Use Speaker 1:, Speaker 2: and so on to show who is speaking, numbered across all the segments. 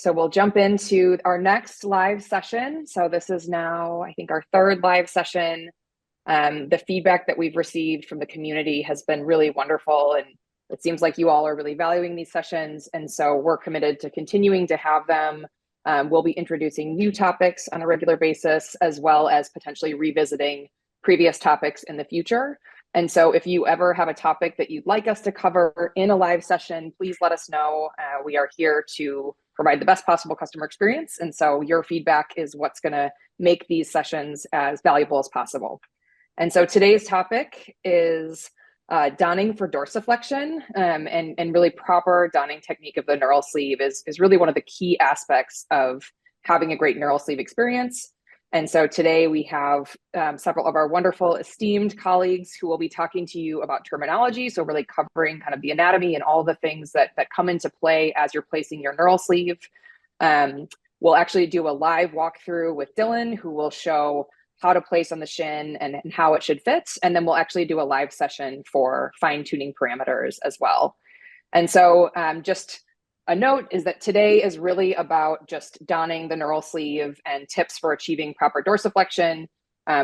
Speaker 1: So we'll jump into our next live session. So this is now, I think, our third live session. The feedback that we've received from the community has been really wonderful, and it seems like you all are really valuing these sessions. And so we're committed to continuing to have them. We'll be introducing new topics on a regular basis, as well as potentially revisiting previous topics in the future. And so if you ever have a topic that you'd like us to cover in a live session, please let us know. We are here to provide the best possible customer experience. And so your feedback is what's going to make these sessions as valuable as possible. And so today's topic is donning for dorsiflexion, and really proper donning technique of the knurl sleeve is really one of the key aspects of having a great knurl sleeve experience. And so today we have several of our wonderful esteemed colleagues who will be talking to you about terminology. So really covering kind of the anatomy and all the things that come into play as you're placing your knurl sleeve. We'll actually do a live walkthrough with Dylan, who will show how to place on the shin and how it should fit. And then we'll actually do a live session for fine tuning parameters as well. And so just a note is that today is really about just donning the knurl sleeve and tips for achieving proper dorsiflexion.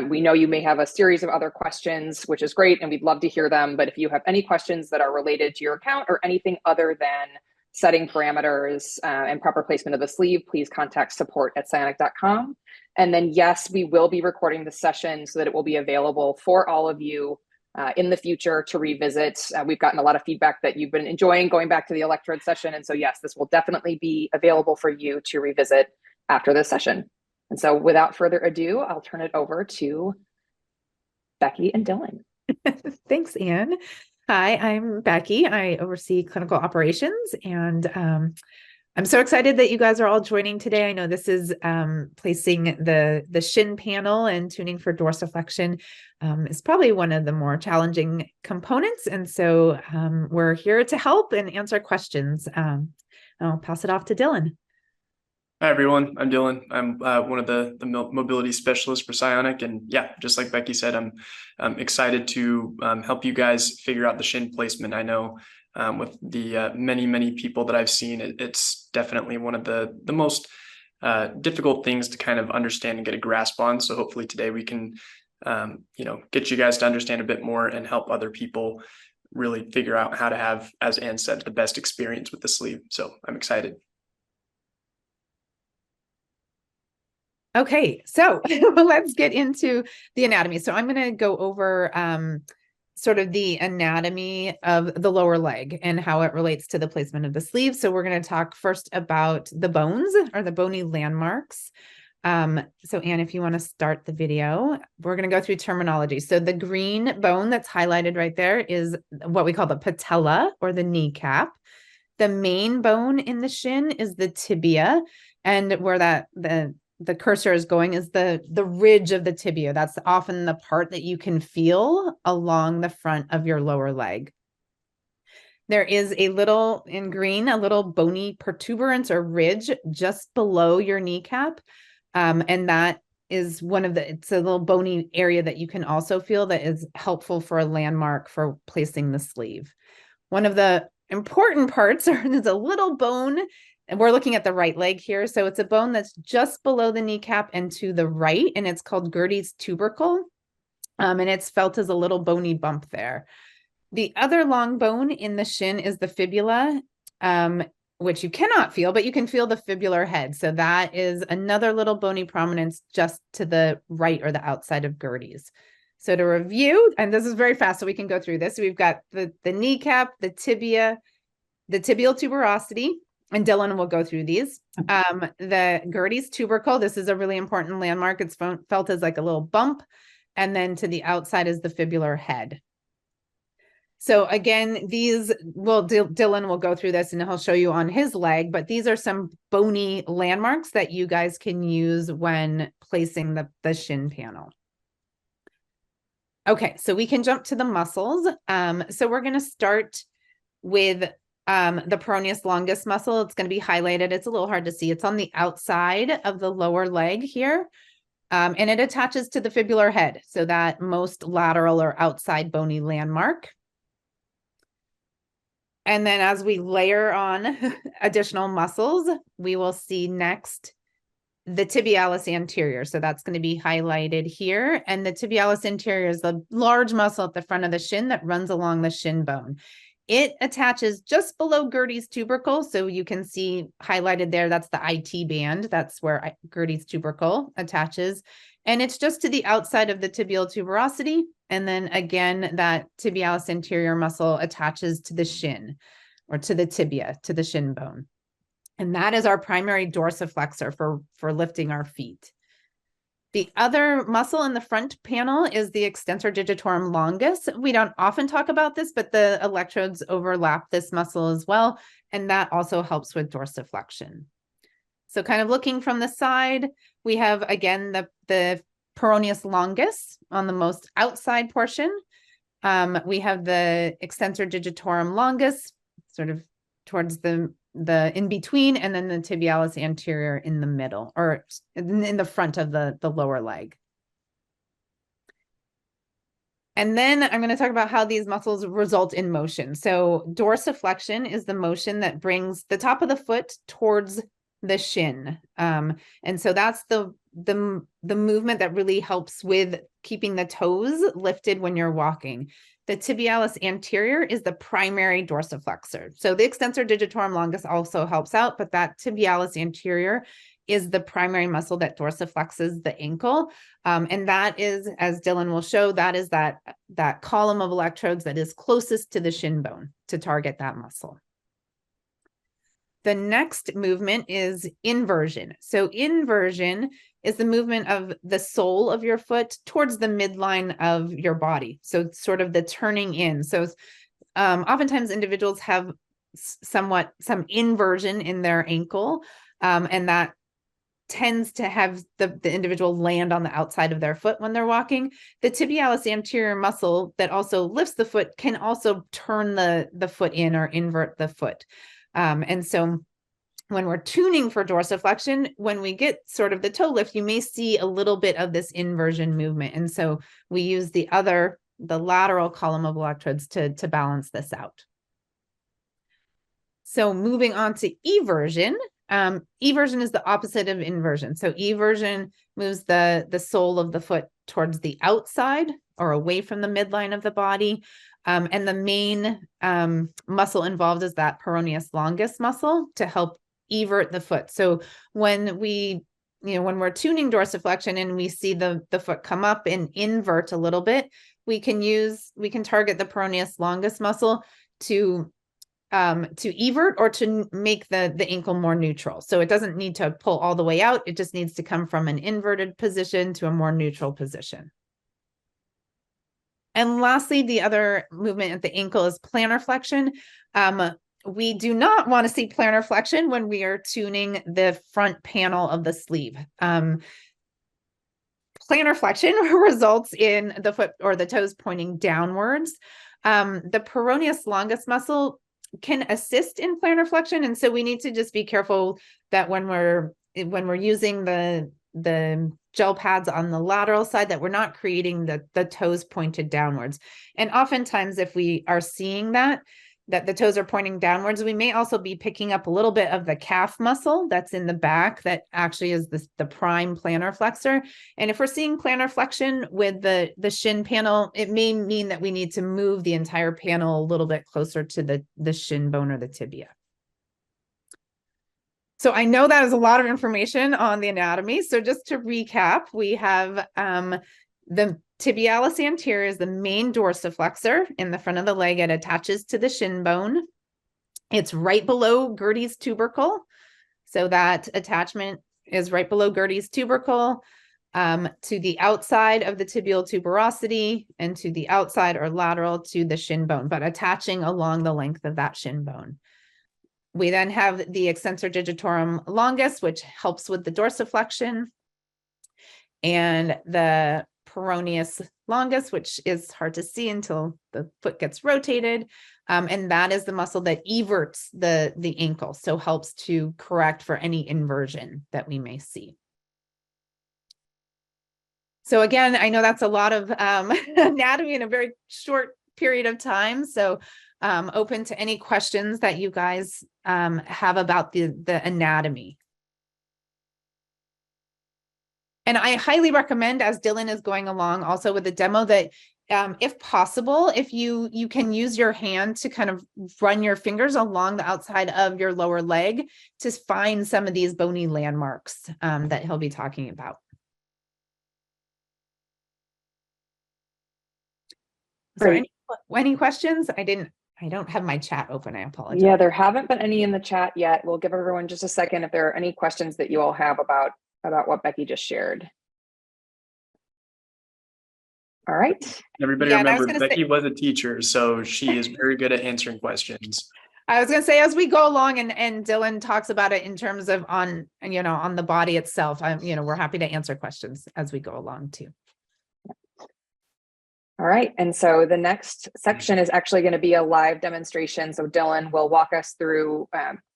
Speaker 1: We know you may have a series of other questions, which is great, and we'd love to hear them. But if you have any questions that are related to your account or anything other than setting parameters and proper placement of the sleeve, please contact support@cyonic.com. And then, yes, we will be recording the session so that it will be available for all of you in the future to revisit. We've gotten a lot of feedback that you've been enjoying going back to the electrode session. And so, yes, this will definitely be available for you to revisit after this session. And so without further ado, I'll turn it over to Becky and Dylan.
Speaker 2: Thanks, Anne. Hi, I'm Becky. I oversee clinical operations, and I'm so excited that you guys are all joining today. I know this is placing the shin panel and tuning for dorsiflexion is probably one of the more challenging components. And so we're here to help and answer questions. I'll pass it off to Dylan.
Speaker 3: Hi, everyone. I'm Dylan. I'm one of the mobility specialists for Cyonic. And yeah, just like Becky said, I'm excited to help you guys figure out the shin placement. I know with the many people that I've seen, it's definitely one of the most difficult things to kind of understand and get a grasp on. So hopefully today we can, get you guys to understand a bit more and help other people really figure out how to have, as Anne said, the best experience with the sleeve. So I'm excited.
Speaker 2: Okay, so let's get into the anatomy. So I'm going to go over sort of the anatomy of the lower leg and how it relates to the placement of the sleeve. So we're going to talk first about the bones or the bony landmarks. So Anne, if you want to start the video, we're going to go through terminology. So the green bone that's highlighted right there is what we call the patella or the kneecap. The main bone in the shin is the tibia, and where the cursor is going is the ridge of the tibia. That's often the part that you can feel along the front of your lower leg. There is a little, in green, a little bony protuberance or ridge just below your kneecap. And that is it's a little bony area that you can also feel that is helpful for a landmark for placing the sleeve. One of the important parts is a little bone. And we're looking at the right leg here. So it's a bone that's just below the kneecap and to the right, and it's called Gerdy's tubercle. And it's felt as a little bony bump there. The other long bone in the shin is the fibula, which you cannot feel, but you can feel the fibular head. So that is another little bony prominence just to the right or the outside of Gerdy's. So to review, and this is very fast, so we can go through this. We've got the kneecap, the tibia, the tibial tuberosity, and Dylan will go through these. The Gerdy's tubercle, this is a really important landmark. It's felt as like a little bump. And then to the outside is the fibular head. So again, Dylan will go through this and he'll show you on his leg, but these are some bony landmarks that you guys can use when placing the shin panel. Okay, so we can jump to the muscles. So we're going to start with the peroneus longus muscle. It's going to be highlighted. It's a little hard to see. It's on the outside of the lower leg here. And it attaches to the fibular head. So that most lateral or outside bony landmark. And then as we layer on additional muscles, we will see next the tibialis anterior. So that's going to be highlighted here. And the tibialis anterior is the large muscle at the front of the shin that runs along the shin bone. It attaches just below Gertie's tubercle. So you can see highlighted there, that's the IT band. That's where Gertie's tubercle attaches. And it's just to the outside of the tibial tuberosity. And then again, that tibialis anterior muscle attaches to the shin, or to the tibia, to the shin bone. And that is our primary dorsiflexor for lifting our feet. The other muscle in the front panel is the extensor digitorum longus. We don't often talk about this, but the electrodes overlap this muscle as well. And that also helps with dorsiflexion. So kind of looking from the side, we have, again, the peroneus longus on the most outside portion. We have the extensor digitorum longus sort of towards the in between, and then the tibialis anterior in the middle, or in the front of the lower leg. And then I'm going to talk about how these muscles result in motion. So dorsiflexion is the motion that brings the top of the foot towards the shin. And so that's the movement that really helps with keeping the toes lifted when you're walking. The tibialis anterior is the primary dorsiflexor. So the extensor digitorum longus also helps out, but that tibialis anterior is the primary muscle that dorsiflexes the ankle. And that is, as Dylan will show, that is that column of electrodes that is closest to the shin bone to target that muscle. The next movement is inversion. So inversion is the movement of the sole of your foot towards the midline of your body. So it's sort of the turning in. So oftentimes individuals have some inversion in their ankle, and that tends to have the individual land on the outside of their foot when they're walking. The tibialis anterior muscle that also lifts the foot can also turn the foot in or invert the foot. And so when we're tuning for dorsiflexion, when we get sort of the toe lift, you may see a little bit of this inversion movement. And so we use the lateral column of electrodes to balance this out. So moving on to eversion. Eversion is the opposite of inversion. So eversion moves the sole of the foot towards the outside or away from the midline of the body. And the main muscle involved is that peroneus longus muscle to help evert the foot. So when we're tuning dorsiflexion and we see the foot come up and invert a little bit, we can target the peroneus longus muscle to evert or to make the ankle more neutral. So it doesn't need to pull all the way out. It just needs to come from an inverted position to a more neutral position. And lastly, the other movement at the ankle is plantar flexion. We do not want to see plantar flexion when we are tuning the front panel of the sleeve. Plantar flexion results in the foot or the toes pointing downwards. The peroneus longus muscle can assist in plantar flexion, and so we need to just be careful that when we're using the gel pads on the lateral side, that we're not creating the toes pointed downwards. And oftentimes, if we are seeing that the toes are pointing downwards, we may also be picking up a little bit of the calf muscle that's in the back that actually is the prime plantar flexor. And if we're seeing plantar flexion with the shin panel, it may mean that we need to move the entire panel a little bit closer to the shin bone or the tibia. So I know that is a lot of information on the anatomy. So just to recap, we have the tibialis anterior is the main dorsiflexor in the front of the leg. It attaches to the shin bone. It's right below Gertie's tubercle. So that attachment is right below Gertie's tubercle, to the outside of the tibial tuberosity and to the outside or lateral to the shin bone, but attaching along the length of that shin bone. We then have the extensor digitorum longus, which helps with the dorsiflexion, and the peroneus longus, which is hard to see until the foot gets rotated. And that is the muscle that everts the ankle, so helps to correct for any inversion that we may see. So again, I know that's a lot of anatomy in a very short period of time. So open to any questions that you guys have about the anatomy. And I highly recommend, as Dylan is going along also with the demo, that if possible, if you can use your hand to kind of run your fingers along the outside of your lower leg to find some of these bony landmarks that he'll be talking about. Is there any questions? I don't have my chat open. I apologize.
Speaker 1: Yeah, there haven't been any in the chat yet. We'll give everyone just a second if there are any questions that you all have about what Becky just shared. All right.
Speaker 3: Everybody remember, Becky was a teacher, so she is very good at answering questions.
Speaker 2: I was going to say, as we go along and Dylan talks about it in terms of on the body itself, we're happy to answer questions as we go along too.
Speaker 1: All right. And so the next section is actually going to be a live demonstration. So Dylan will walk us through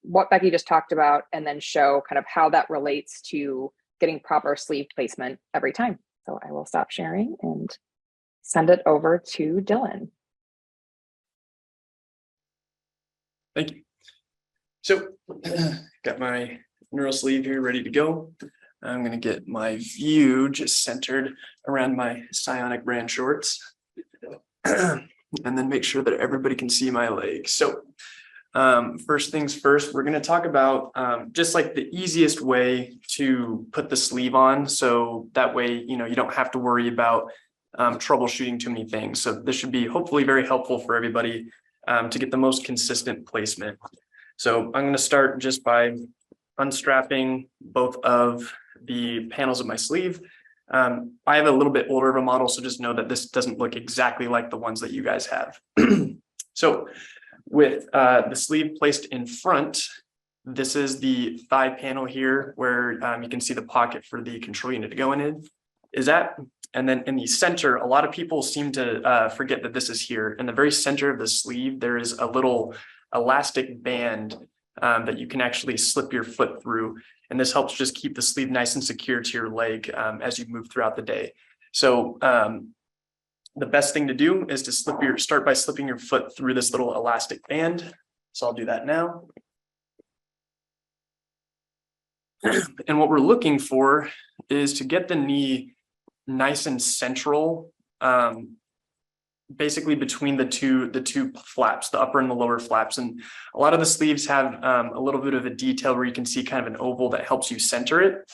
Speaker 1: what Becky just talked about and then show kind of how that relates to getting proper sleeve placement every time. So I will stop sharing and send it over to Dylan.
Speaker 3: Thank you. So got my neural sleeve here ready to go. I'm going to get my view just centered around my Psionic brand shorts and then make sure that everybody can see my leg. So first things first, we're going to talk about just like the easiest way to put the sleeve on. So that way, you don't have to worry about troubleshooting too many things. So this should be hopefully very helpful for everybody to get the most consistent placement. So I'm going to start just by unstrapping both of the panels of my sleeve. I have a little bit older of a model, so just know that this doesn't look exactly like the ones that you guys have. So with the sleeve placed in front, this is the thigh panel here where you can see the pocket for the control unit to go in is at. And then in the center, a lot of people seem to forget that this is here. In the very center of the sleeve, there is a little elastic band that you can actually slip your foot through. And this helps just keep the sleeve nice and secure to your leg as you move throughout the day. So the best thing to do is to start by slipping your foot through this little elastic band. So I'll do that now. And what we're looking for is to get the knee nice and central, basically between the two flaps, the upper and the lower flaps. And a lot of the sleeves have a little bit of a detail where you can see kind of an oval that helps you center it.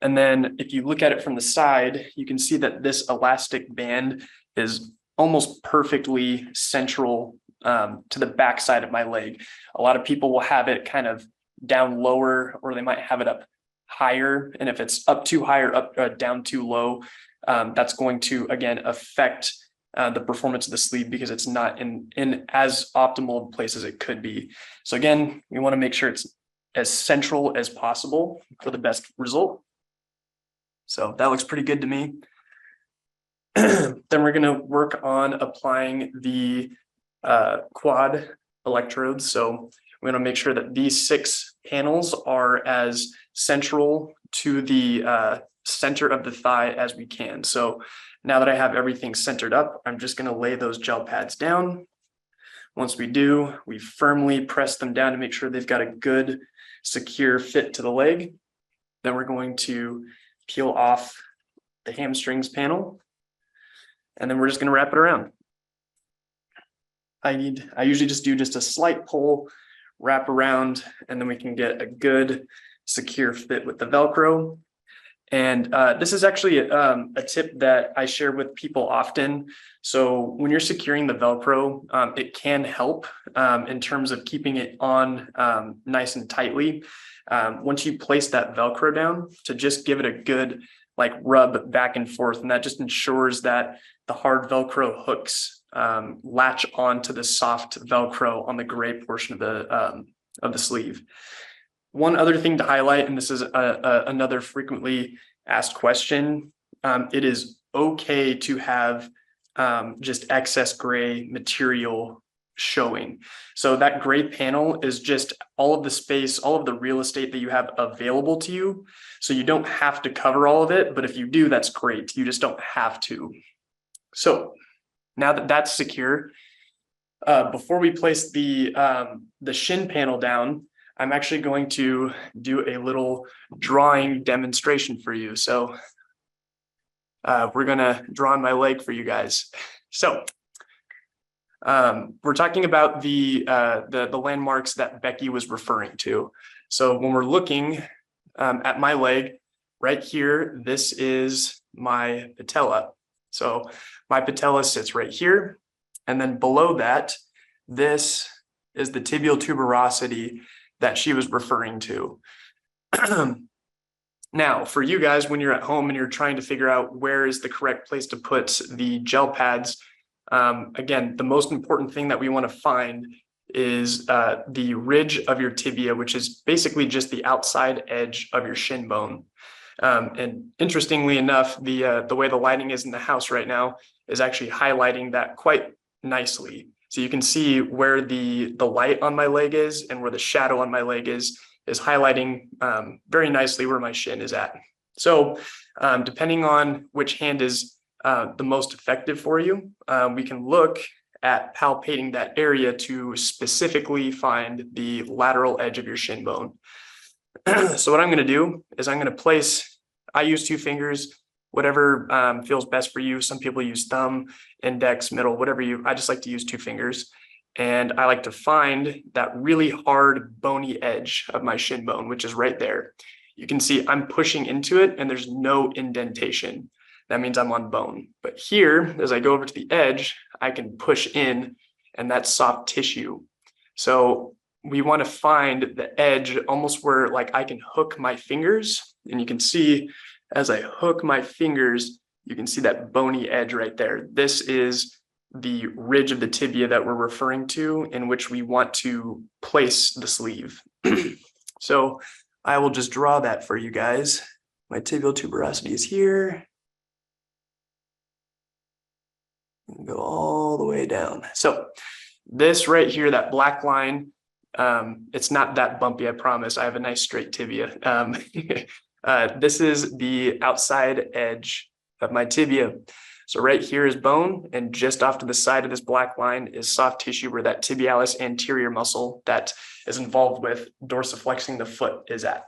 Speaker 3: And then if you look at it from the side, you can see that this elastic band is almost perfectly central to the back side of my leg. A lot of people will have it kind of down lower, or they might have it up higher. And if it's up too high or up down too low, that's going to, again, affect the performance of the sleeve because it's not in as optimal place as it could be. So again, we want to make sure it's as central as possible for the best result. So that looks pretty good to me. Then we're going to work on applying the quad electrodes. So we're going to make sure that these 6 panels are as central to the center of the thigh as we can. So now that I have everything centered up, I'm just going to lay those gel pads down. Once we do, we firmly press them down to make sure they've got a good, secure fit to the leg. Then we're going to peel off the hamstrings panel, and then we're just going to wrap it around. I usually just do a slight pull, wrap around, and then we can get a good, secure fit with the Velcro. And this is actually a tip that I share with people often. So when you're securing the Velcro, it can help in terms of keeping it on nice and tightly. Once you place that Velcro down, to just give it a good rub back and forth, and that just ensures that the hard Velcro hooks latch onto the soft Velcro on the gray portion of the sleeve. One other thing to highlight, and this is another frequently asked question, it is okay to have just excess gray material showing. So that gray panel is just all of the space, all of the real estate that you have available to you. So you don't have to cover all of it, but if you do, that's great. You just don't have to. So now that that's secure, Before we place the shin panel down, I'm actually going to do a little drawing demonstration for you. So we're gonna draw on my leg for you guys. So we're talking about the landmarks that Becky was referring to. So when we're looking at my leg right here, this is my patella. So my patella sits right here. And then below that, this is the tibial tuberosity that she was referring to. Now, for you guys, when you're at home and you're trying to figure out where is the correct place to put the gel pads, again, the most important thing that we want to find is the ridge of your tibia, which is basically just the outside edge of your shin bone. And interestingly enough, the way the lighting is in the house right now is actually highlighting that quite nicely. So you can see where the light on my leg is and where the shadow on my leg is highlighting very nicely where my shin is at. So depending on which hand is the most effective for you, we can look at palpating that area to specifically find the lateral edge of your shin bone. So what I'm going to do is I'm going to place, I use 2 fingers, whatever feels best for you. Some people use thumb, index, middle, whatever I just like to use 2 fingers. And I like to find that really hard bony edge of my shin bone, which is right there. You can see I'm pushing into it and there's no indentation. That means I'm on bone. But here, as I go over to the edge, I can push in and that's soft tissue. So we want to find the edge almost where like I can hook my fingers, and you can see as I hook my fingers, you can see that bony edge right there. This is the ridge of the tibia that we're referring to, in which we want to place the sleeve. So I will just draw that for you guys. My tibial tuberosity is here. And go all the way down. So this right here, that black line, it's not that bumpy, I promise. I have a nice straight tibia. This is the outside edge of my tibia. So right here is bone, and just off to the side of this black line is soft tissue where that tibialis anterior muscle that is involved with dorsiflexing the foot is at.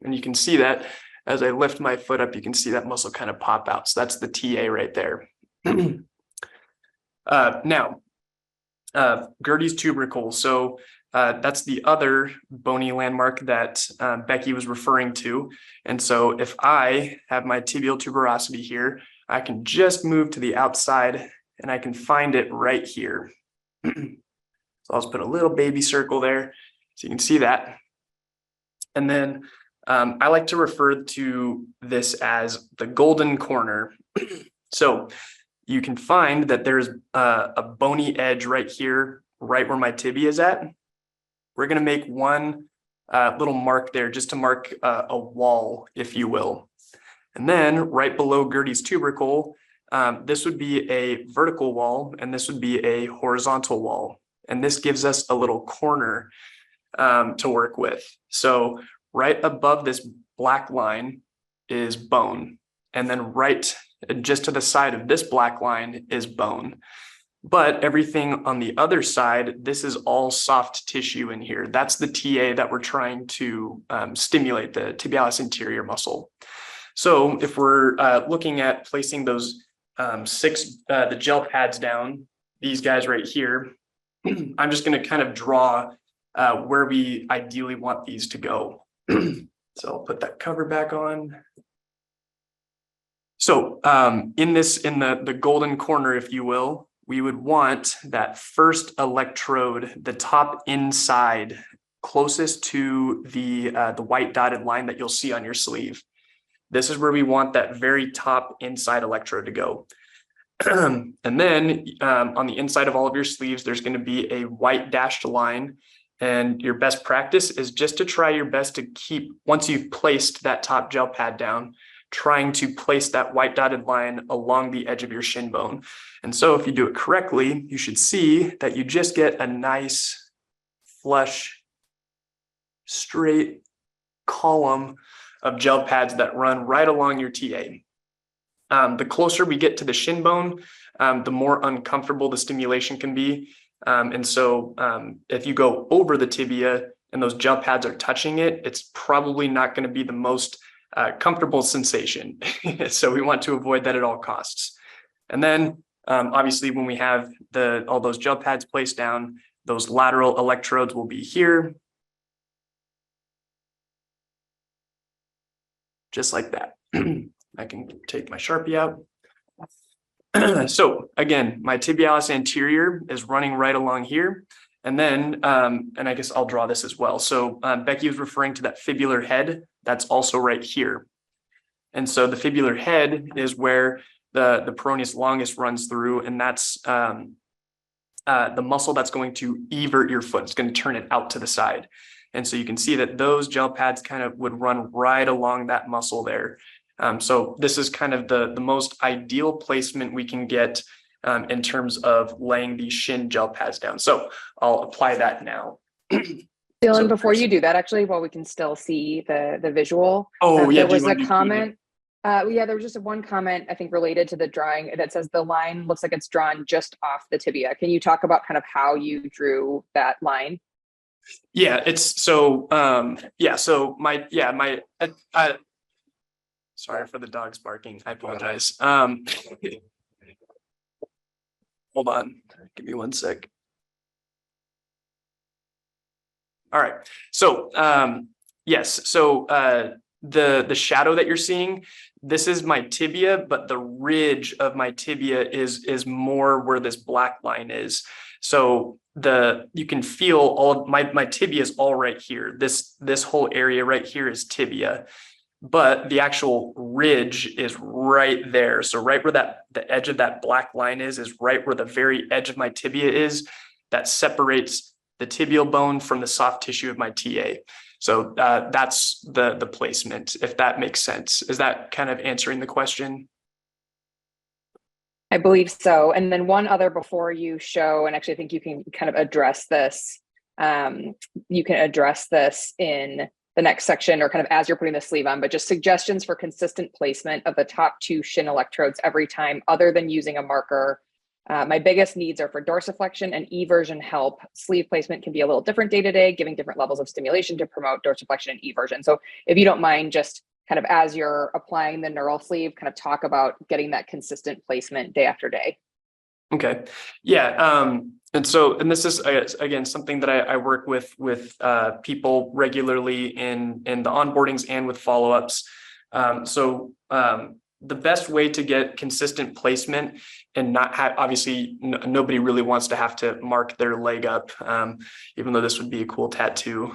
Speaker 3: And you can see that as I lift my foot up, you can see that muscle kind of pop out. So that's the TA right there. Now, Gertie's tubercle. So that's the other bony landmark that Becky was referring to. And so if I have my tibial tuberosity here, I can just move to the outside and I can find it right here. So I'll just put a little baby circle there so you can see that. And then I like to refer to this as the golden corner. So you can find that there's a bony edge right here, right where my tibia is at. We're going to make one little mark there just to mark a wall, if you will. And then right below Gertie's tubercle, this would be a vertical wall and this would be a horizontal wall. And this gives us a little corner to work with. So right above this black line is bone. And then right just to the side of this black line is bone. But everything on the other side, this is all soft tissue in here. That's the TA that we're trying to stimulate, the tibialis anterior muscle. So if we're looking at placing those the gel pads down, these guys right here, I'm just going to kind of draw where we ideally want these to go. So I'll put that cover back on. So in the golden corner, if you will, we would want that first electrode, the top inside, closest to the white dotted line that you'll see on your sleeve. This is where we want that very top inside electrode to go. And then on the inside of all of your sleeves, there's going to be a white dashed line. And your best practice is just to try your best to keep, once you've placed that top gel pad down, trying to place that white dotted line along the edge of your shin bone. And so if you do it correctly, you should see that you just get a nice, flush, straight column of gel pads that run right along your TA. The closer we get to the shin bone, the more uncomfortable the stimulation can be. And so if you go over the tibia and those gel pads are touching it, it's probably not going to be the most comfortable sensation. So we want to avoid that at all costs. And then obviously when we have all those gel pads placed down, those lateral electrodes will be here. Just like that. I can take my Sharpie out. So again, my tibialis anterior is running right along here. And then, and I guess I'll draw this as well. So Becky was referring to that fibular head. That's also right here. And so the fibular head is where the peroneus longus runs through, and that's the muscle that's going to evert your foot. It's going to turn it out to the side. And so you can see that those gel pads kind of would run right along that muscle there. So this is kind of the most ideal placement we can get in terms of laying these shin gel pads down. So I'll apply that now.
Speaker 1: Dylan, before you do that, actually, while we can still see the visual, there was a comment. Yeah, there was just one comment, I think, related to the drawing that says the line looks like it's drawn just off the tibia. Can you talk about kind of how you drew that line?
Speaker 3: Yeah, it's so, sorry for the dogs barking. I apologize. Hold on, give me one sec. All right, so yes, so the shadow that you're seeing, this is my tibia, but the ridge of my tibia is more where this black line is. So you can feel all my tibia is all right here. This whole area right here is tibia, but the actual ridge is right there. So right where the edge of that black line is right where the very edge of my tibia is. That separates the tibial bone from the soft tissue of my TA. So that's the placement, if that makes sense. Is that kind of answering the question?
Speaker 1: I believe so. And then one other before you show, and actually I think you can kind of address this. You can address this in the next section or kind of as you're putting the sleeve on, but just suggestions for consistent placement of the top two shin electrodes every time other than using a marker. My biggest needs are for dorsiflexion and eversion help. Sleeve placement can be a little different day to day, giving different levels of stimulation to promote dorsiflexion and eversion. So if you don't mind, just kind of as you're applying the neural sleeve, kind of talk about getting that consistent placement day after day.
Speaker 3: Okay. Yeah. And this is again something that I work with people regularly in the onboardings and with follow-ups. The best way to get consistent placement and not have, obviously nobody really wants to have to mark their leg up, even though this would be a cool tattoo.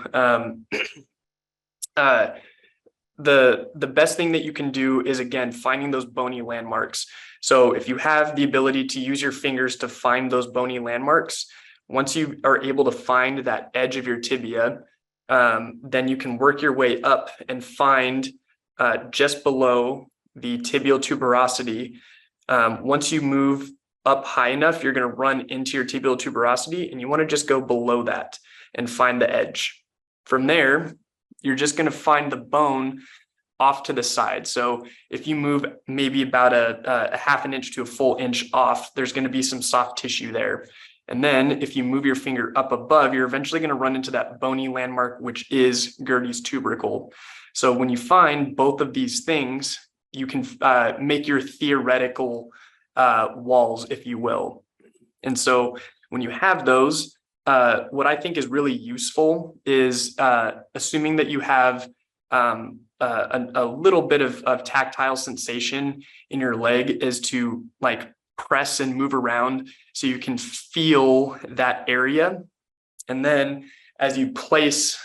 Speaker 3: The best thing that you can do is, again, finding those bony landmarks. So if you have the ability to use your fingers to find those bony landmarks, once you are able to find that edge of your tibia, then you can work your way up and find just below the tibial tuberosity. Once you move up high enough, you're going to run into your tibial tuberosity, and you want to just go below that and find the edge. From there, you're just going to find the bone off to the side. So if you move maybe about a half an inch to a full inch off, there's going to be some soft tissue there. And then if you move your finger up above, you're eventually going to run into that bony landmark, which is Gerdy's tubercle. So when you find both of these things, you can make your theoretical walls, if you will. And so when you have those, what I think is really useful is assuming that you have a little bit of tactile sensation in your leg, is to like press and move around so you can feel that area. And then as you place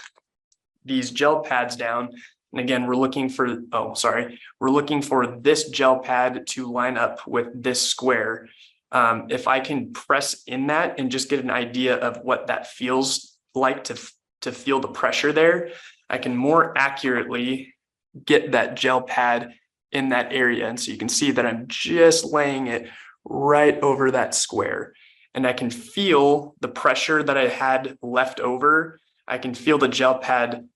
Speaker 3: these gel pads down, and again, we're looking for this gel pad to line up with this square. If I can press in that and just get an idea of what that feels like to feel the pressure there, I can more accurately get that gel pad in that area. And so you can see that I'm just laying it right over that square. And I can feel the pressure that I had left over. I can feel the gel pad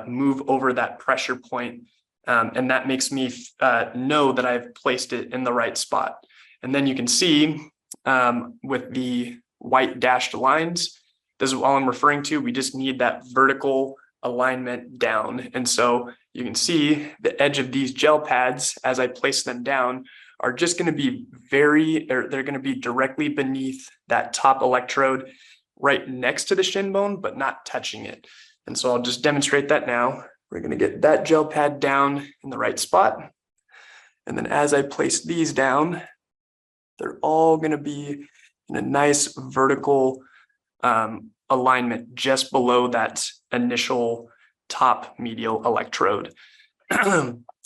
Speaker 3: move over that pressure point. And that makes me know that I've placed it in the right spot. And then you can see with the white dashed lines. This is all I'm referring to. We just need that vertical alignment down. And so you can see the edge of these gel pads as I place them down are just going to be they're going to be directly beneath that top electrode right next to the shin bone, but not touching it. And so I'll just demonstrate that now. We're going to get that gel pad down in the right spot. And then as I place these down, they're all going to be in a nice vertical alignment just below that initial top medial electrode.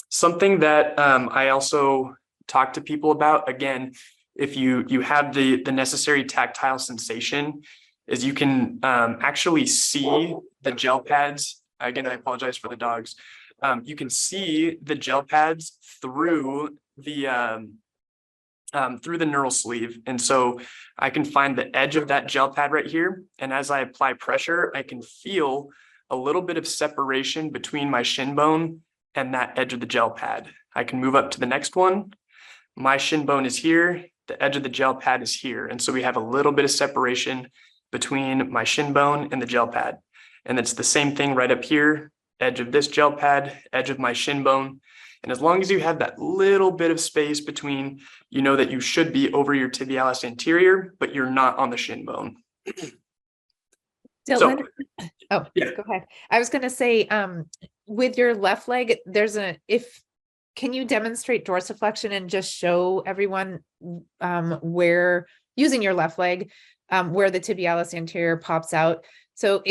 Speaker 3: Something that I also talk to people about, again, if you have the necessary tactile sensation, is you can actually see the gel pads. Again, I apologize for the dogs. You can see the gel pads through the neural sleeve. And so I can find the edge of that gel pad right here. And as I apply pressure, I can feel a little bit of separation between my shin bone and that edge of the gel pad. I can move up to the next one. My shin bone is here. The edge of the gel pad is here. And so we have a little bit of separation between my shin bone and the gel pad. And it's the same thing right up here, edge of this gel pad, edge of my shin bone. And as long as you have that little bit of space between, you know that you should be over your tibialis anterior, but you're not on the shin bone.
Speaker 2: Dylan, oh,
Speaker 3: yeah.
Speaker 2: Go ahead. I was going to say, with your left leg, can you demonstrate dorsiflexion and just show everyone where, using your left leg, where the tibialis anterior pops out? So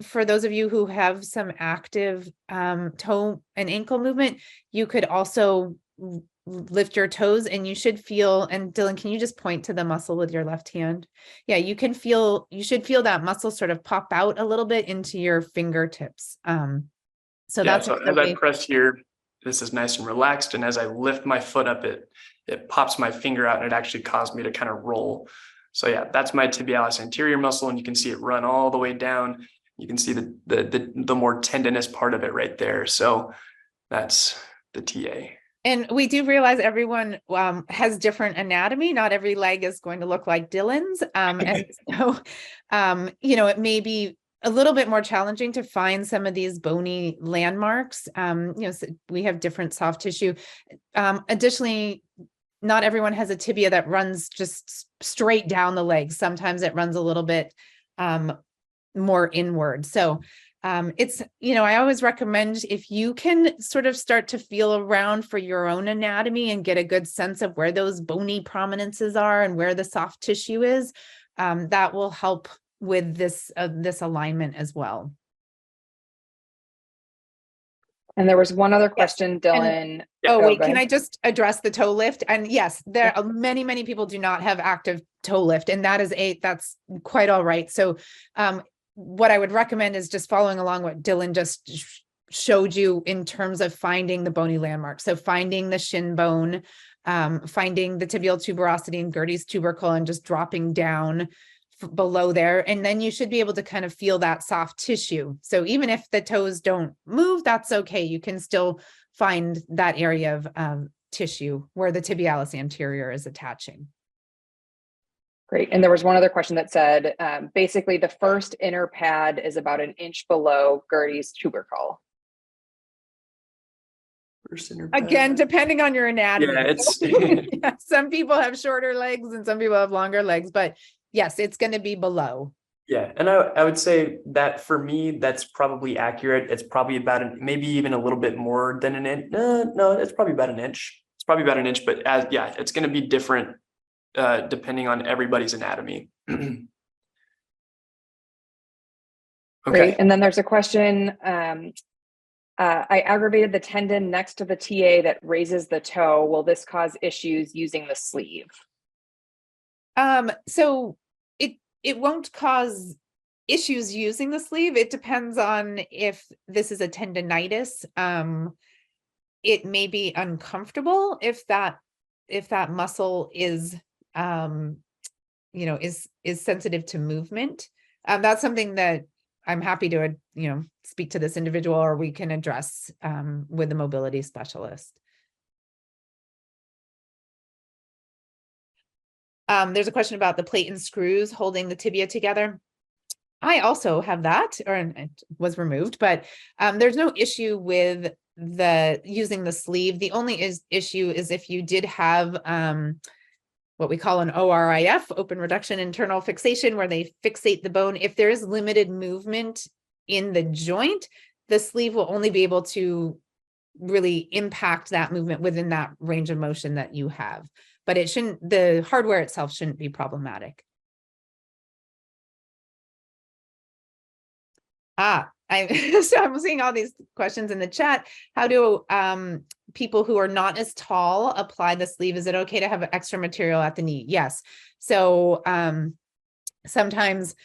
Speaker 2: for those of you who have some active toe and ankle movement, you could also lift your toes and you should feel, and Dylan, can you just point to the muscle with your left hand? Yeah, you should feel that muscle sort of pop out a little bit into your fingertips. So
Speaker 3: as I press here, this is nice and relaxed. And as I lift my foot up, it pops my finger out and it actually caused me to kind of roll. So yeah, that's my tibialis anterior muscle, and you can see it run all the way down. You can see the more tendinous part of it right there. So that's the TA.
Speaker 2: And we do realize everyone has different anatomy. Not every leg is going to look like Dylan's. And so, it may be a little bit more challenging to find some of these bony landmarks. So we have different soft tissue. Additionally, not everyone has a tibia that runs just straight down the leg. Sometimes it runs a little bit more inward. So I always recommend, if you can sort of start to feel around for your own anatomy and get a good sense of where those bony prominences are and where the soft tissue is, that will help with this alignment as well.
Speaker 1: And there was one other question, Dylan.
Speaker 2: Can I just address the toe lift? And yes, there are many people do not have active toe lift, and that's quite all right. So what I would recommend is just following along what Dylan just showed you in terms of finding the bony landmark. So finding the shin bone, finding the tibial tuberosity and Gertie's tubercle, and just dropping down below there. And then you should be able to kind of feel that soft tissue. So even if the toes don't move, that's okay. You can still find that area of tissue where the tibialis anterior is attaching.
Speaker 1: Great. And there was one other question that said, basically the first inner pad is about an inch below Gertie's tubercle.
Speaker 3: First inner pad.
Speaker 2: Again, depending on your anatomy.
Speaker 3: Yeah,
Speaker 2: some people have shorter legs and some people have longer legs, but yes, it's going to be below.
Speaker 3: Yeah. And I would say that for me, that's probably accurate. It's probably about maybe even a little bit more than an inch. No, it's probably about an inch. It's probably about an inch, but it's going to be different depending on everybody's anatomy. Okay.
Speaker 1: Great. And then there's a question. I aggravated the tendon next to the TA that raises the toe. Will this cause issues using the sleeve?
Speaker 2: So it won't cause issues using the sleeve. It depends on if this is a tendinitis. It may be uncomfortable if that muscle is is sensitive to movement. That's something that I'm happy to speak to this individual, or we can address with the mobility specialist. There's a question about the plate and screws holding the tibia together. I also have that, or it was removed, but there's no issue with using the sleeve. The only issue is if you did have what we call an ORIF, open reduction internal fixation, where they fixate the bone. If there is limited movement in the joint, the sleeve will only be able to really impact that movement within that range of motion that you have. But it shouldn't, the hardware itself shouldn't be problematic. So I'm seeing all these questions in the chat. How do people who are not as tall apply the sleeve? Is it okay to have extra material at the knee? Yes. So sometimes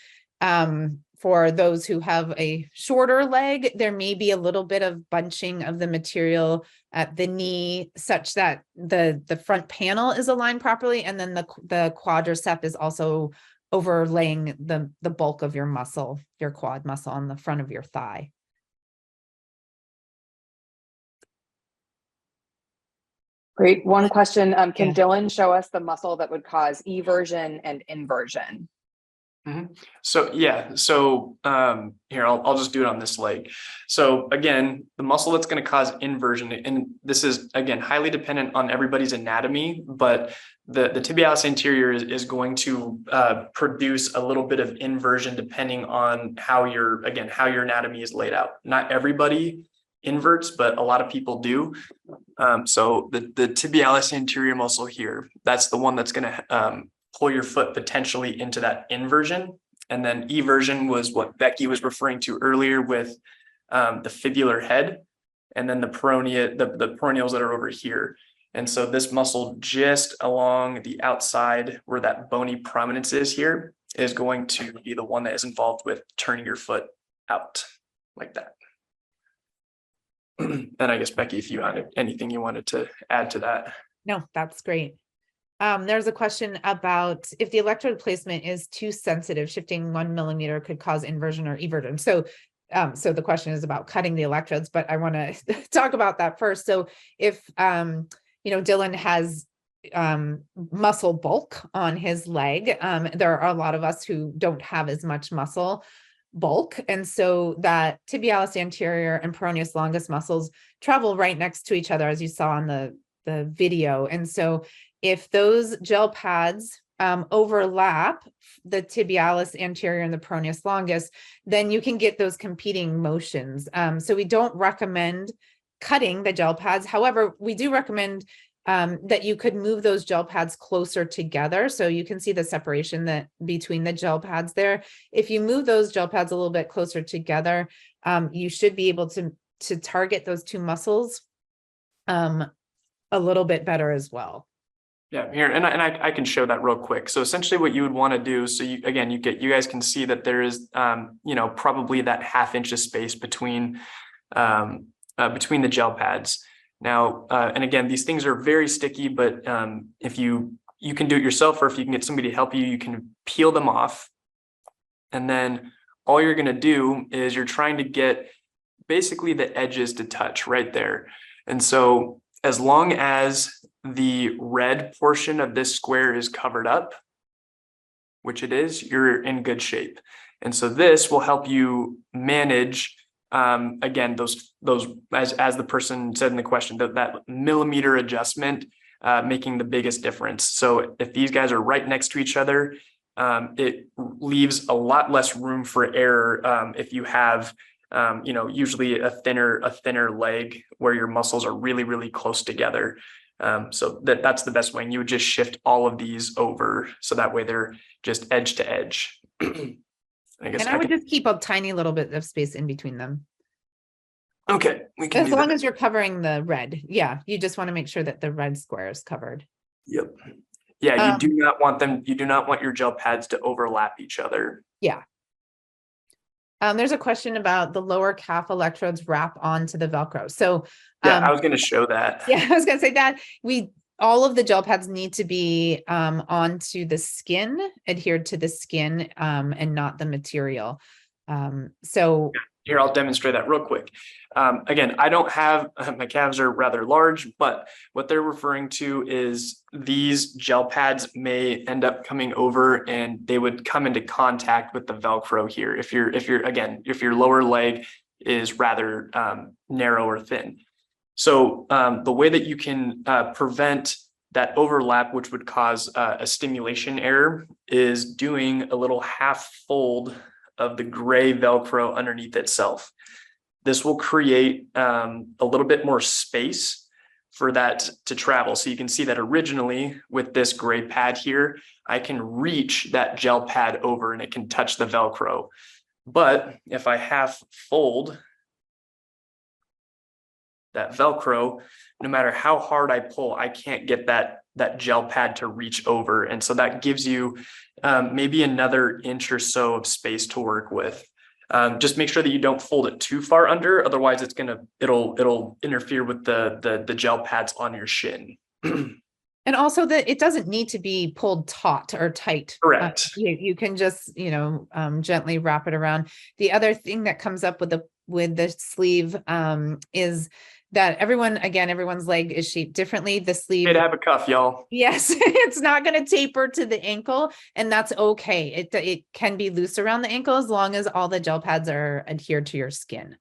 Speaker 2: for those who have a shorter leg, there may be a little bit of bunching of the material at the knee such that the front panel is aligned properly, and then the quadricep is also overlaying the bulk of your muscle, your quad muscle on the front of your thigh.
Speaker 1: Great. One question, can
Speaker 2: Yeah.
Speaker 1: Dylan show us the muscle that would cause eversion and inversion?
Speaker 3: So yeah, so here I'll just do it on this leg. So again, the muscle that's going to cause inversion, and this is again highly dependent on everybody's anatomy, but the tibialis anterior is going to produce a little bit of inversion depending on how your anatomy is laid out. Not everybody inverts, but a lot of people do. So the tibialis anterior muscle here, that's the one that's going to pull your foot potentially into that inversion. And then eversion was what Becky was referring to earlier with the fibular head, and then the peroneals that are over here. And so this muscle just along the outside where that bony prominence is here is going to be the one that is involved with turning your foot out like that. And I guess Becky, if you had anything you wanted to add to that.
Speaker 2: No, that's great. There's a question about if the electrode placement is too sensitive, shifting 1 millimeter could cause inversion or eversion. So the question is about cutting the electrodes, but I want to talk about that first. So if, Dylan has muscle bulk on his leg, there are a lot of us who don't have as much muscle bulk. And so that tibialis anterior and peroneus longus muscles travel right next to each other, as you saw on the video. And so if those gel pads overlap the tibialis anterior and the peroneus longus, then you can get those competing motions. So we don't recommend cutting the gel pads. However, we do recommend that you could move those gel pads closer together. So you can see the separation between the gel pads there. If you move those gel pads a little bit closer together, you should be able to target those two muscles a little bit better as well.
Speaker 3: Yeah, here, and I can show that real quick. So essentially what you would want to do, so you guys can see that there is, probably that 1/2 inch of space between the gel pads. Now, and again, these things are very sticky, but if you can do it yourself, or if you can get somebody to help you, you can peel them off. And then all you're going to do is you're trying to get basically the edges to touch right there. And so as long as the red portion of this square is covered up, which it is, you're in good shape. And so this will help you manage, again, those as the person said in the question, that millimeter adjustment, making the biggest difference. So if these guys are right next to each other, it leaves a lot less room for error if you have usually a thinner leg where your muscles are really, really close together. So that's the best way. And you would just shift all of these over, so that way they're just edge to edge.
Speaker 2: I would just keep a tiny little bit of space in between them.
Speaker 3: Okay. We can
Speaker 2: as long as you're covering the red. Yeah. You just want to make sure that the red square is covered.
Speaker 3: Yep. Yeah. You do not want your gel pads to overlap each other. Yeah.
Speaker 2: There's a question about the lower calf electrodes wrap onto the Velcro. So
Speaker 3: yeah, I was going to show that.
Speaker 2: Yeah, I was going to say that all of the gel pads need to be onto the skin, adhered to the skin, and not the material. So
Speaker 3: Here, I'll demonstrate that real quick. Again, I don't have, my calves are rather large, but what they're referring to is these gel pads may end up coming over and they would come into contact with the Velcro here. If your lower leg is rather narrow or thin. So the way that you can prevent that overlap, which would cause a stimulation error, is doing a little half fold of the gray Velcro underneath itself. This will create a little bit more space for that to travel. So you can see that originally with this gray pad here, I can reach that gel pad over and it can touch the Velcro. But if I half fold that Velcro, no matter how hard I pull, I can't get that gel pad to reach over. And so that gives you maybe another inch or so of space to work with. Just make sure that you don't fold it too far under, otherwise it'll interfere with the gel pads on your shin.
Speaker 2: And also that it doesn't need to be pulled taut or tight.
Speaker 3: Correct.
Speaker 2: You can just, gently wrap it around. The other thing that comes up with the sleeve is that everyone's leg is shaped differently. The sleeve
Speaker 3: Hey, to have a cuff, y'all.
Speaker 2: Yes, it's not going to taper to the ankle, and that's okay. It can be loose around the ankle as long as all the gel pads are adhered to your skin.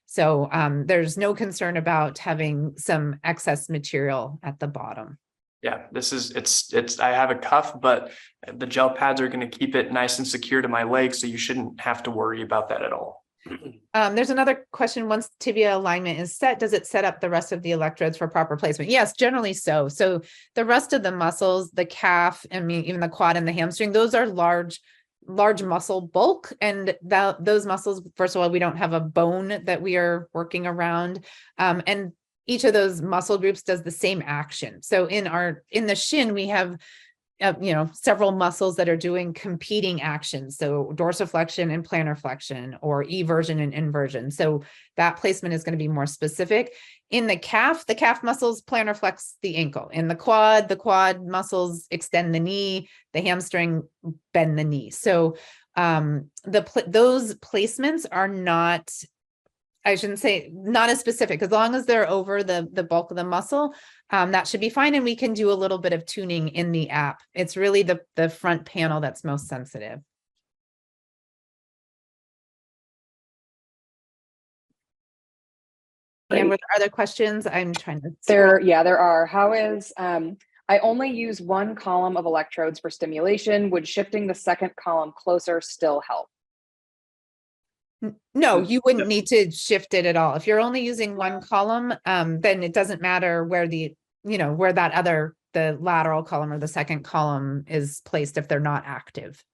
Speaker 2: So there's no concern about having some excess material at the bottom.
Speaker 3: Yeah, I have a cuff, but the gel pads are going to keep it nice and secure to my leg, so you shouldn't have to worry about that at all.
Speaker 2: There's another question. Once tibia alignment is set, does it set up the rest of the electrodes for proper placement? Yes, generally so. So the rest of the muscles, the calf, even the quad and the hamstring, those are large muscle bulk. And those muscles, first of all, we don't have a bone that we are working around. And each of those muscle groups does the same action. So in the shin, we have several muscles that are doing competing actions. So dorsiflexion and plantar flexion, or eversion and inversion. So that placement is going to be more specific. In the calf muscles plantar flex the ankle. In the quad muscles extend the knee, the hamstring bend the knee. So those placements are not, I shouldn't say not as specific, as long as they're over the bulk of the muscle, that should be fine. And we can do a little bit of tuning in the app. It's really the front panel that's most sensitive. And were there other questions? I'm trying to.
Speaker 1: There are. How is, I only use one column of electrodes for stimulation. Would shifting the second column closer still help?
Speaker 2: No, you wouldn't need to shift it at all. If you're only using one column, then it doesn't matter where where the lateral column or the second column is placed if they're not active.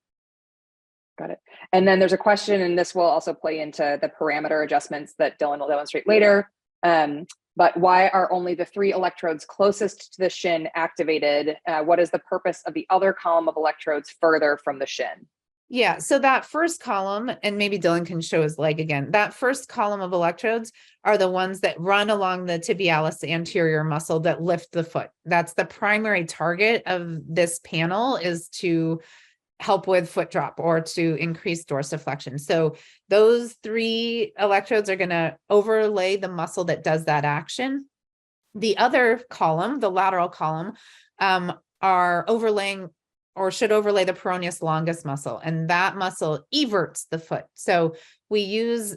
Speaker 1: Got it. And then there's a question, and this will also play into the parameter adjustments that Dylan will demonstrate later. But why are only the 3 electrodes closest to the shin activated? What is the purpose of the other column of electrodes further from the shin?
Speaker 2: Yeah, so that first column, and maybe Dylan can show his leg again, that first column of electrodes are the ones that run along the tibialis anterior muscle that lift the foot. That's the primary target of this panel, is to help with foot drop or to increase dorsiflexion. So those 3 electrodes are going to overlay the muscle that does that action. The other column, the lateral column, are overlaying or should overlay the peroneus longus muscle, and that muscle everts the foot. So we use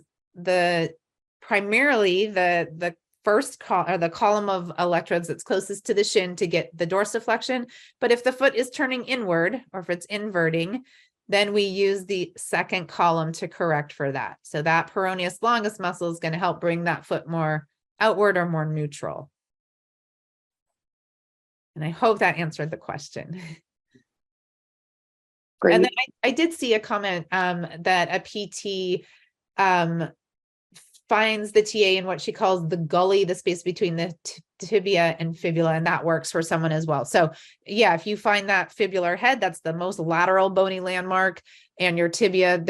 Speaker 2: primarily the first column of electrodes that's closest to the shin to get the dorsiflexion. But if the foot is turning inward, or if it's inverting, then we use the second column to correct for that. So that peroneus longus muscle is going to help bring that foot more outward or more neutral. And I hope that answered the question.
Speaker 1: Great.
Speaker 2: And then I did see a comment that a PT finds the TA in what she calls the gully, the space between the tibia and fibula, and that works for someone as well. So yeah, if you find that fibular head, that's the most lateral bony landmark, and your tibia,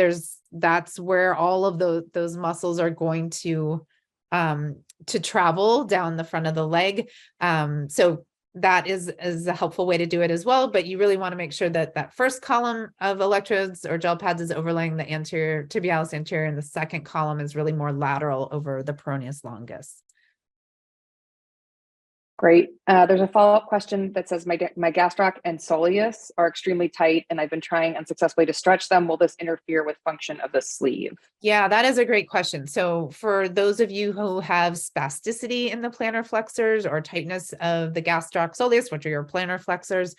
Speaker 2: that's where all of those muscles are going to travel down the front of the leg. So that is a helpful way to do it as well. But you really want to make sure that that first column of electrodes or gel pads is overlaying the anterior tibialis anterior, and the second column is really more lateral over the peroneus longus.
Speaker 1: Great. There's a follow-up question that says my gastroc and soleus are extremely tight and I've been trying unsuccessfully to stretch them. Will this interfere with function of the sleeve?
Speaker 2: Yeah, that is a great question. So for those of you who have spasticity in the plantar flexors or tightness of the gastroc soleus, which are your plantar flexors,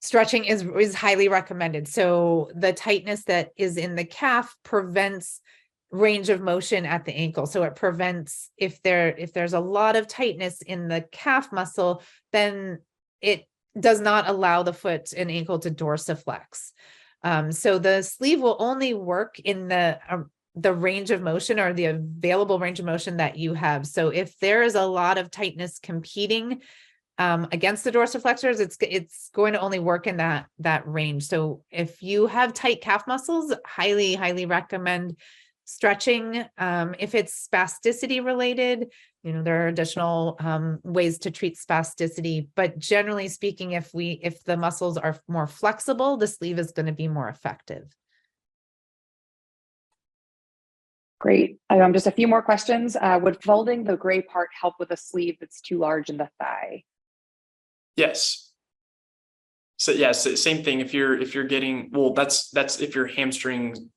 Speaker 2: stretching is highly recommended. So the tightness that is in the calf prevents range of motion at the ankle. So it prevents, if there's a lot of tightness in the calf muscle, then it does not allow the foot and ankle to dorsiflex. So the sleeve will only work in the range of motion or the available range of motion that you have. So if there is a lot of tightness competing against the dorsiflexors, it's going to only work in that range. So if you have tight calf muscles, highly recommend stretching. If it's spasticity related, there are additional ways to treat spasticity, but generally speaking, if the muscles are more flexible, the sleeve is going to be more effective.
Speaker 1: Great. Just a few more questions. Would folding the gray part help with a sleeve that's too large in the thigh?
Speaker 3: Yes. So yes, same thing. If you're getting, well, that's if your hamstring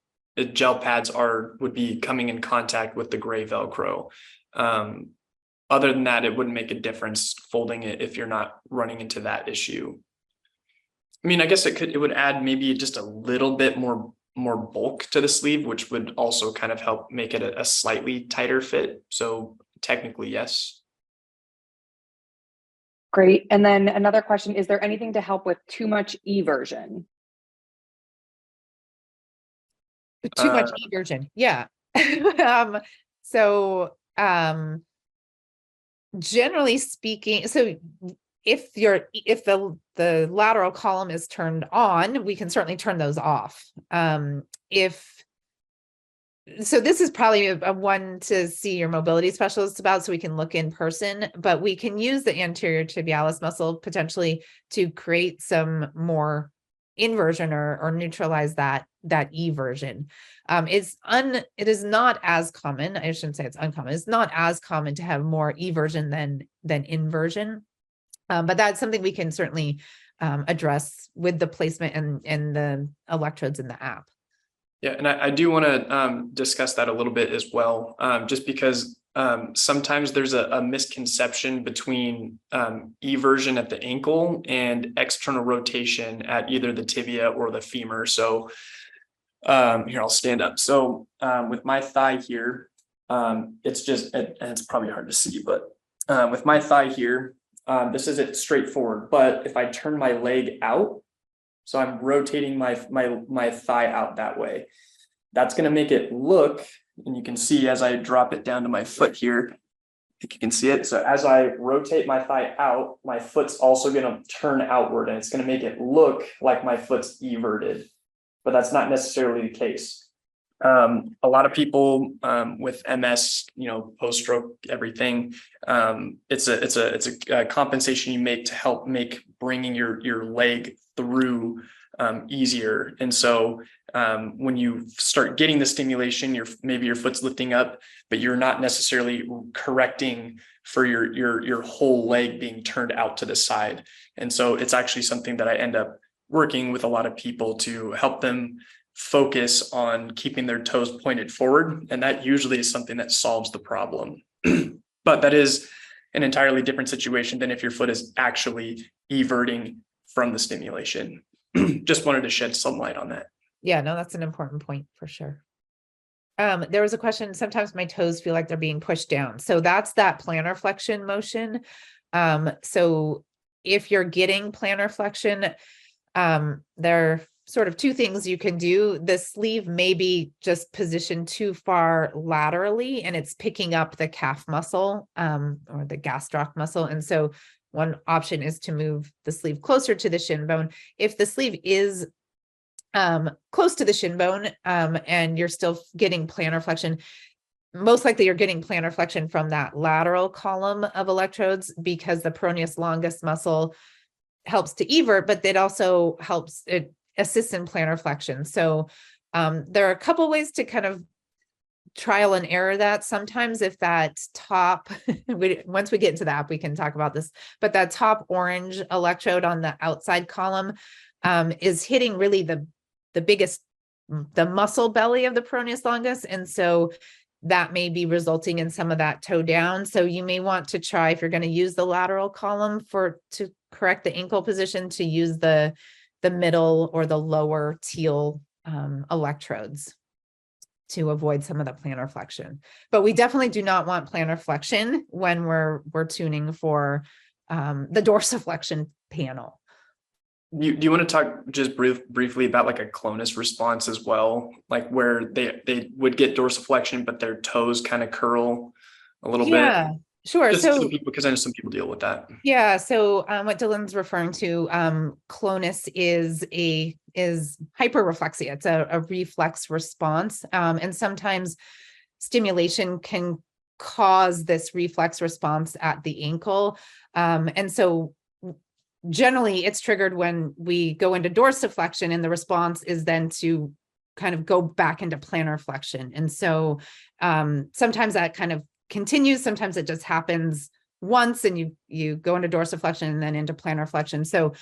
Speaker 3: gel pads would be coming in contact with the gray Velcro. Other than that, it wouldn't make a difference folding it if you're not running into that issue. I mean, I guess it would add maybe just a little bit more bulk to the sleeve, which would also kind of help make it a slightly tighter fit. So technically, yes.
Speaker 1: Great. And then another question, is there anything to help with too much eversion?
Speaker 2: Too much eversion. Yeah. Generally speaking, so if the lateral column is turned on, we can certainly turn those off. So this is probably a one to see your mobility specialist about, so we can look in person, but we can use the anterior tibialis muscle potentially to create some more inversion or neutralize that eversion. It is not as common. I shouldn't say it's uncommon. It's not as common to have more eversion than inversion. But that's something we can certainly address with the placement and the electrodes in the app.
Speaker 3: Yeah, and I do want to discuss that a little bit as well, just because sometimes there's a misconception between eversion at the ankle and external rotation at either the tibia or the femur. So here, I'll stand up. So with my thigh here, it's probably hard to see, but with my thigh here, this isn't straightforward. But if I turn my leg out, so I'm rotating my thigh out that way, that's going to make it look, and you can see as I drop it down to my foot here, I think you can see it. So as I rotate my thigh out, my foot's also going to turn outward, and it's going to make it look like my foot's everted, but that's not necessarily the case. A lot of people with MS, post-stroke, everything, it's a compensation you make to help make bringing your leg through easier. And so when you start getting the stimulation, maybe your foot's lifting up, but you're not necessarily correcting for your whole leg being turned out to the side. And so it's actually something that I end up working with a lot of people to help them focus on keeping their toes pointed forward. And that usually is something that solves the problem. But that is an entirely different situation than if your foot is actually everting from the stimulation. Just wanted to shed some light on that.
Speaker 2: Yeah, no, that's an important point for sure. There was a question, sometimes my toes feel like they're being pushed down. So that's that plantar flexion motion. So if you're getting plantar flexion, there are sort of two things you can do. The sleeve may be just positioned too far laterally and it's picking up the calf muscle or the gastroc muscle. And so one option is to move the sleeve closer to the shin bone. If the sleeve is close to the shin bone and you're still getting plantar flexion, most likely you're getting plantar flexion from that lateral column of electrodes, because the peroneus longus muscle helps to evert, but it also helps, it assists in plantar flexion. So there are a couple ways to kind of trial and error that. Sometimes if that top, once we get into the app, we can talk about this, but that top orange electrode on the outside column is hitting really the biggest, the muscle belly of the peroneus longus. And so that may be resulting in some of that toe down. So you may want to try, if you're going to use the lateral column to correct the ankle position, to use the middle or the lower teal electrodes to avoid some of the plantar flexion. But we definitely do not want plantar flexion when we're tuning for the dorsiflexion panel.
Speaker 3: Do you want to talk just briefly about like a clonus response as well, like where they would get dorsiflexion, but their toes kind of curl a little bit?
Speaker 2: Yeah, sure.
Speaker 3: Just
Speaker 2: So
Speaker 3: some people, because I know some people deal with that.
Speaker 2: yeah, so what Dylan's referring to, clonus is hyperreflexia. It's a reflex response, and sometimes stimulation can cause this reflex response at the ankle, and so generally it's triggered when we go into dorsiflexion, and the response is then to kind of go back into plantar flexion. And so sometimes that kind of continues, sometimes it just happens once and you go into dorsiflexion and then into plantar flexion. So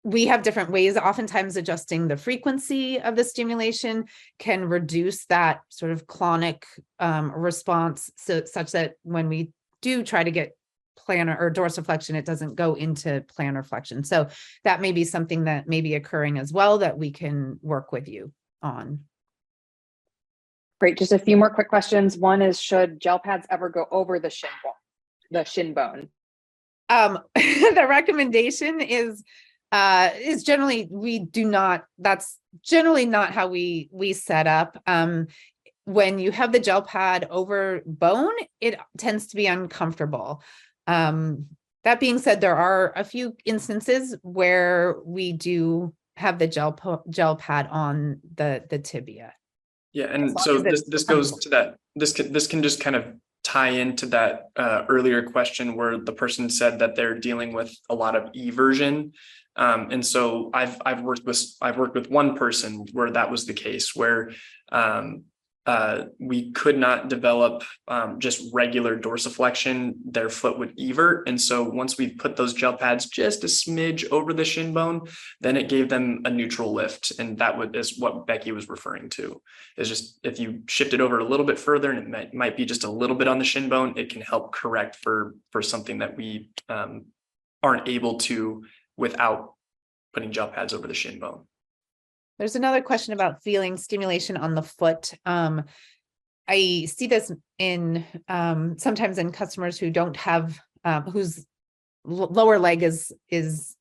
Speaker 2: we have different ways. Oftentimes adjusting the frequency of the stimulation can reduce that sort of clonic response, such that when we do try to get plantar or dorsiflexion, it doesn't go into plantar flexion. So that may be something that may be occurring as well that we can work with you on.
Speaker 1: Great. Just a few more quick questions. One is, should gel pads ever go over the shin bone?
Speaker 2: The recommendation is generally, we do not, that's generally not how we set up. When you have the gel pad over bone, it tends to be uncomfortable. That being said, there are a few instances where we do have the gel pad on the tibia.
Speaker 3: Yeah, and so this goes to that. This can just kind of tie into that earlier question where the person said that they're dealing with a lot of eversion. And so I've worked with one person where that was the case, where we could not develop just regular dorsiflexion. Their foot would evert. And so once we put those gel pads just a smidge over the shin bone, then it gave them a neutral lift. And that is what Becky was referring to, is just if you shift it over a little bit further and it might be just a little bit on the shin bone, it can help correct for something that we aren't able to without putting gel pads over the shin bone.
Speaker 2: There's another question about feeling stimulation on the foot. I see this in sometimes in customers who don't have whose lower leg is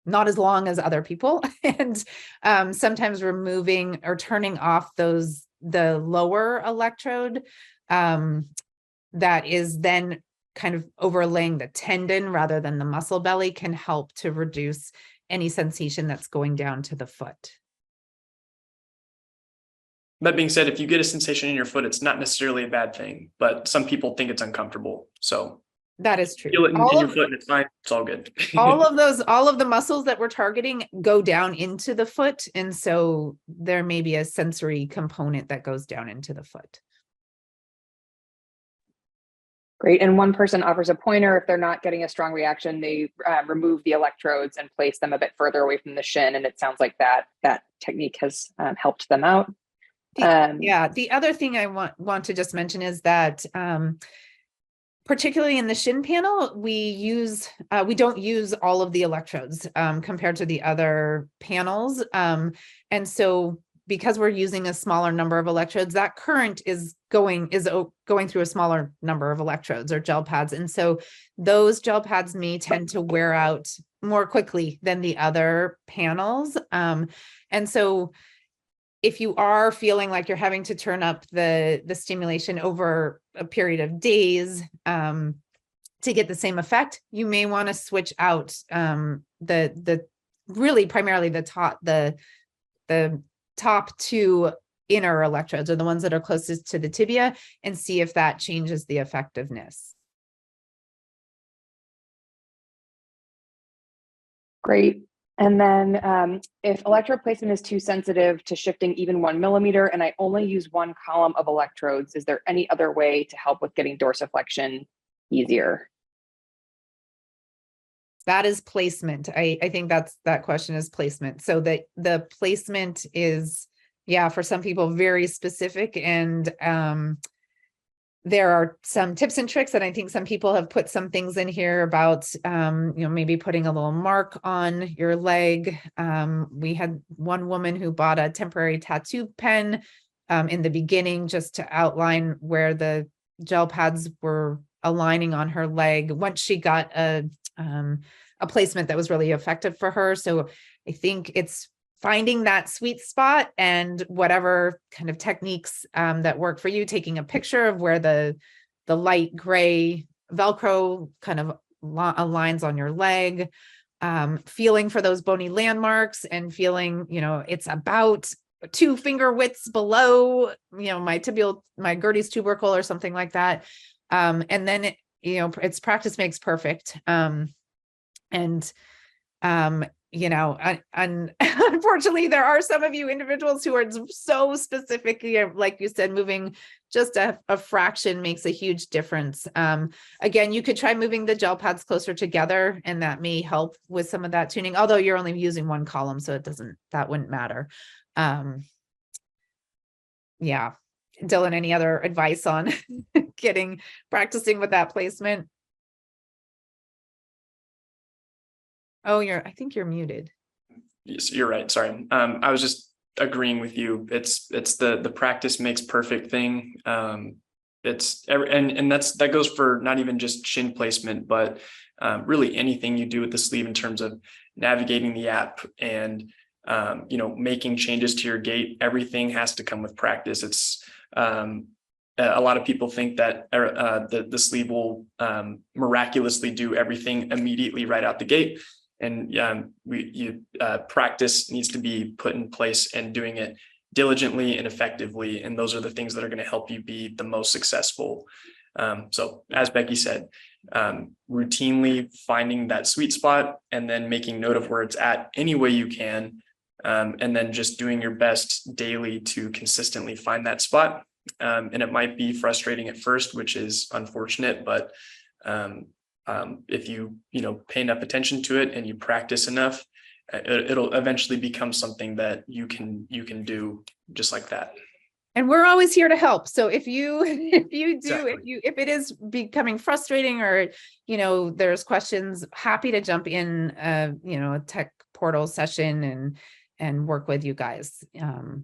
Speaker 2: not as long as other people, and sometimes removing or turning off the lower electrode that is then kind of overlaying the tendon rather than the muscle belly can help to reduce any sensation that's going down to the foot.
Speaker 3: That being said, if you get a sensation in your foot, it's not necessarily a bad thing, but some people think it's uncomfortable. So
Speaker 2: that is true.
Speaker 3: Feel it in your foot and it's fine. It's all good.
Speaker 2: all of the muscles that we're targeting go down into the foot. And so there may be a sensory component that goes down into the foot.
Speaker 1: Great. And one person offers a pointer. If they're not getting a strong reaction, they remove the electrodes and place them a bit further away from the shin. And it sounds like that technique has helped them out.
Speaker 2: The other thing I want to just mention is that particularly in the shin panel, we don't use all of the electrodes compared to the other panels. And so because we're using a smaller number of electrodes, that current is going through a smaller number of electrodes or gel pads. And so those gel pads may tend to wear out more quickly than the other panels. And so if you are feeling like you're having to turn up the stimulation over a period of days to get the same effect, you may want to switch out the really primarily the top two inner electrodes, or the ones that are closest to the tibia, and see if that changes the effectiveness.
Speaker 1: Great. And then if electrode placement is too sensitive to shifting even 1 millimeter and I only use one column of electrodes, is there any other way to help with getting dorsiflexion easier?
Speaker 2: That is placement. I think that question is placement. So the placement is, yeah, for some people very specific, and there are some tips and tricks, and I think some people have put some things in here about, maybe putting a little mark on your leg. We had one woman who bought a temporary tattoo pen in the beginning, just to outline where the gel pads were aligning on her leg once she got a placement that was really effective for her. So I think it's finding that sweet spot, and whatever kind of techniques that work for you, taking a picture of where the light gray Velcro kind of aligns on your leg, feeling for those bony landmarks, and feeling, it's about 2 finger widths below, my Gertie's tubercle or something like that. And then, it's practice makes perfect. Unfortunately, there are some of you individuals who are so specific, like you said, moving just a fraction makes a huge difference. Again, you could try moving the gel pads closer together, and that may help with some of that tuning, although you're only using one column, so that wouldn't matter. Yeah. Dylan, any other advice on practicing with that placement? Oh, I think you're muted.
Speaker 3: Yes, you're right. Sorry. I was just agreeing with you. It's the practice makes perfect thing. And that goes for not even just shin placement, but really anything you do with the sleeve in terms of navigating the app and making changes to your gait. Everything has to come with practice. It's a lot of people think that the sleeve will miraculously do everything immediately right out the gate. And practice needs to be put in place, and doing it diligently and effectively. And those are the things that are going to help you be the most successful. So as Becky said, routinely finding that sweet spot, and then making note of where it's at any way you can. And then just doing your best daily to consistently find that spot. And it might be frustrating at first, which is unfortunate, but if you pay enough attention to it and you practice enough, it'll eventually become something that you can do just like that.
Speaker 2: And we're always here to help. So if it is becoming frustrating, or there's questions, happy to jump in a tech portal session and work with you guys.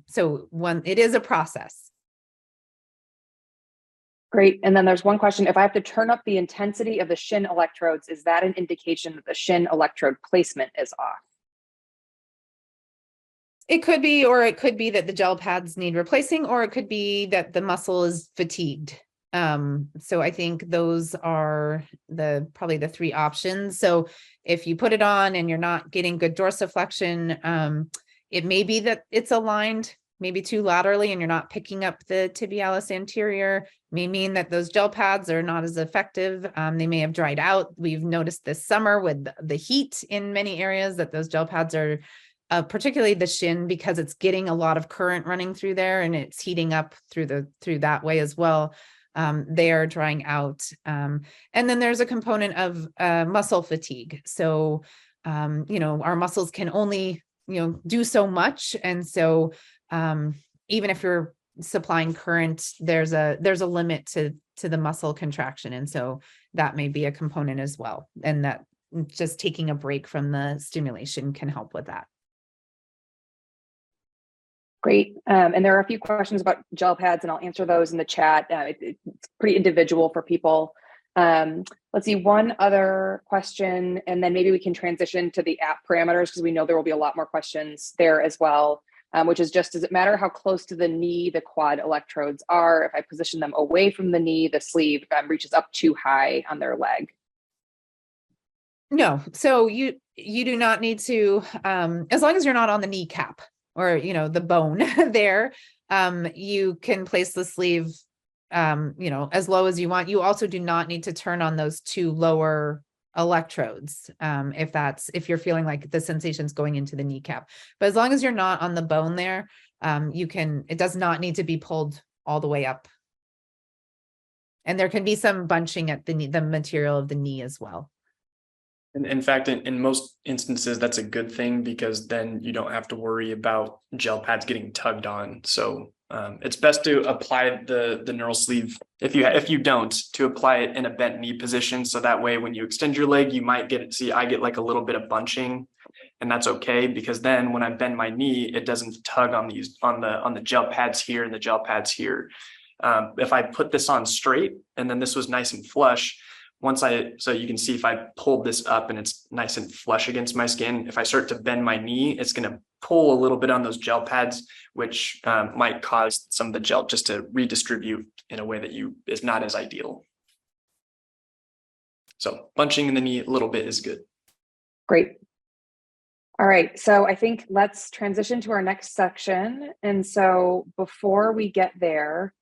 Speaker 2: So it is a process.
Speaker 1: Great. And then there's one question. If I have to turn up the intensity of the shin electrodes, is that an indication that the shin electrode placement is off?
Speaker 2: It could be, or it could be that the gel pads need replacing, or it could be that the muscle is fatigued. So I think those are probably the 3 options. So if you put it on and you're not getting good dorsiflexion, it may be that it's aligned maybe too laterally and you're not picking up the tibialis anterior. May mean that those gel pads are not as effective. They may have dried out. We've noticed this summer with the heat in many areas that those gel pads are, particularly the shin, because it's getting a lot of current running through there and it's heating up through that way as well. They are drying out. And then there's a component of muscle fatigue. So, our muscles can only, do so much. And so even if you're supplying current, there's a limit to the muscle contraction. And so that may be a component as well. And that just taking a break from the stimulation can help with that.
Speaker 1: Great. And there are a few questions about gel pads, and I'll answer those in the chat. It's pretty individual for people. Let's see, one other question, and then maybe we can transition to the app parameters, because we know there will be a lot more questions there as well, which is just, does it matter how close to the knee the quad electrodes are? If I position them away from the knee, the sleeve reaches up too high on their leg.
Speaker 2: No, so you do not need to, as long as you're not on the kneecap or, the bone there, You can place the sleeve, as low as you want. You also do not need to turn on those two lower electrodes if you're feeling like the sensation's going into the kneecap. But as long as you're not on the bone there, it does not need to be pulled all the way up. And there can be some bunching at the knee, the material of the knee as well.
Speaker 3: In fact, in most instances, that's a good thing, because then you don't have to worry about gel pads getting tugged on. So it's best to apply the neural sleeve, if you don't, to apply it in a bent knee position. So that way, when you extend your leg, you might I get like a little bit of bunching, and that's okay, because then when I bend my knee, it doesn't tug on the gel pads here and the gel pads here. If I put this on straight and then this was nice and flush, so you can see if I pulled this up and it's nice and flush against my skin, if I start to bend my knee, it's going to pull a little bit on those gel pads, which might cause some of the gel just to redistribute in a way that is not as ideal. So bunching in the knee a little bit is good.
Speaker 1: Great. All right, so I think let's transition to our next section. And so before we get there,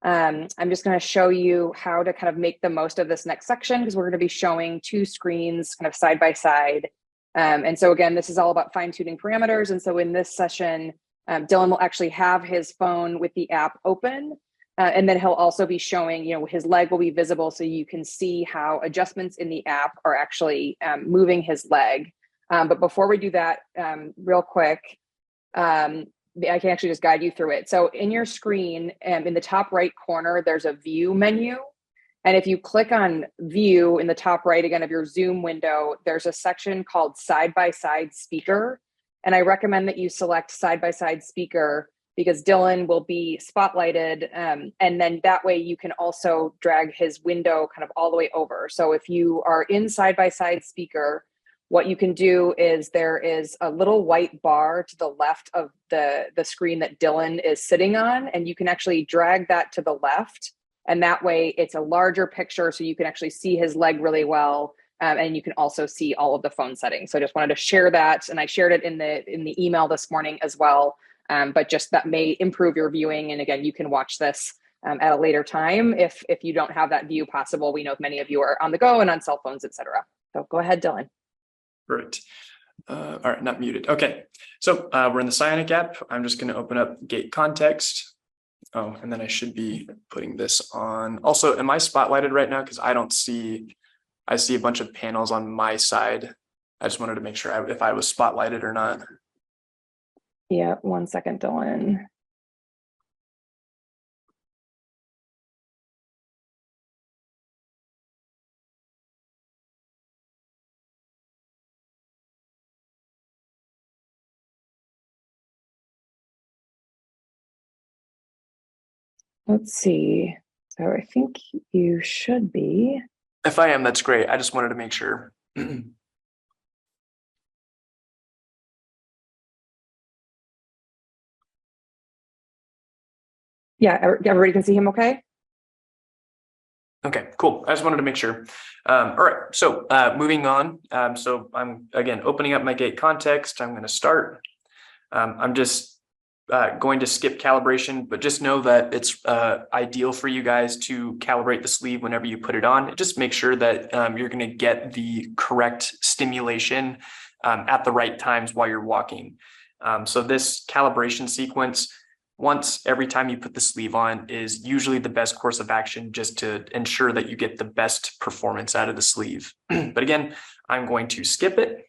Speaker 1: I'm just going to show you how to kind of make the most of this next section, because we're going to be showing two screens kind of side by side. And so again, this is all about fine tuning parameters. And so in this session, Dylan will actually have his phone with the app open, and then he'll also be showing, his leg will be visible, so you can see how adjustments in the app are actually moving his leg. But before we do that, real quick, I can actually just guide you through it. So in your screen, in the top right corner, there's a view menu. And if you click on view in the top right again of your Zoom window, there's a section called side-by-side speaker. And I recommend that you select side-by-side speaker, because Dylan will be spotlighted. And then that way you can also drag his window kind of all the way over. So if you are in side-by-side speaker, what you can do is there is a little white bar to the left of the screen that Dylan is sitting on, and you can actually drag that to the left. And that way it's a larger picture, so you can actually see his leg really well. And you can also see all of the phone settings. So I just wanted to share that. And I shared it in the email this morning as well. But just that may improve your viewing. And again, you can watch this at a later time if you don't have that view possible. We know many of you are on the go and on cell phones, etc. So go ahead, Dylan.
Speaker 3: Great. All right, not muted. Okay, so we're in the Psionic app. I'm just going to open up Gate Context. Oh, and then I should be putting this on. Also, am I spotlighted right now? Because I see a bunch of panels on my side. I just wanted to make sure if I was spotlighted or not.
Speaker 1: Yeah, 1 second, Dylan. Let's see. So I think you should be.
Speaker 3: If I am, that's great. I just wanted to make sure.
Speaker 1: Yeah, everybody can see him okay?
Speaker 3: Okay, cool. I just wanted to make sure. All right, so moving on. So I'm, again, opening up my Gate Context. I'm going to start. I'm just going to skip calibration, but just know that it's ideal for you guys to calibrate the sleeve whenever you put it on. Just make sure that you're going to get the correct stimulation at the right times while you're walking. So this calibration sequence, once every time you put the sleeve on, is usually the best course of action, just to ensure that you get the best performance out of the sleeve. But again, I'm going to skip it.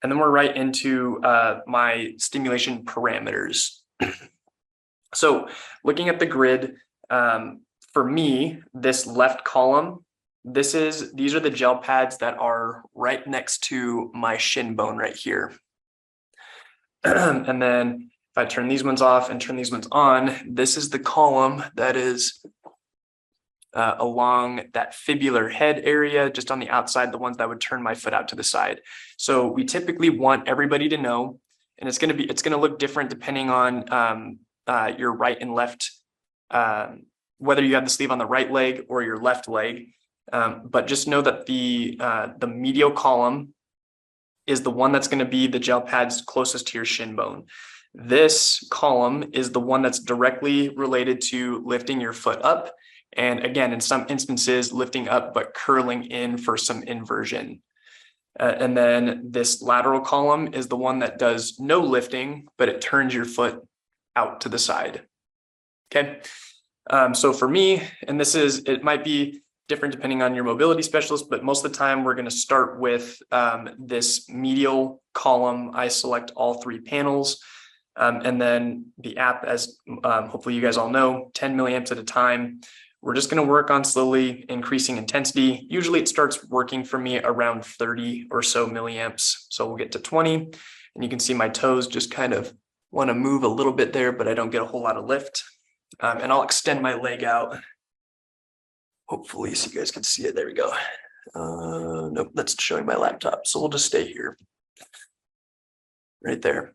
Speaker 3: And then we're right into my stimulation parameters. So looking at the grid, for me, this left column, these are the gel pads that are right next to my shin bone right here. And then if I turn these ones off and turn these ones on, this is the column that is along that fibular head area, just on the outside, the ones that would turn my foot out to the side. So we typically want everybody to know, and it's going to look different depending on your right and left, whether you have the sleeve on the right leg or your left leg. But just know that the medial column is the one that's going to be the gel pads closest to your shin bone. This column is the one that's directly related to lifting your foot up. And again, in some instances, lifting up, but curling in for some inversion. And then this lateral column is the one that does no lifting, but it turns your foot out to the side. Okay. So for me, and it might be different depending on your mobility specialist, but most of the time we're going to start with this medial column. I select all 3 panels. And then the app, as hopefully you guys all know, 10 milliamps at a time. We're just going to work on slowly increasing intensity. Usually it starts working for me around 30 or so milliamps. So we'll get to 20, and you can see my toes just kind of want to move a little bit there, but I don't get a whole lot of lift. And I'll extend my leg out. Hopefully so you guys can see it. There we go. Nope, that's showing my laptop. So we'll just stay here. Right there.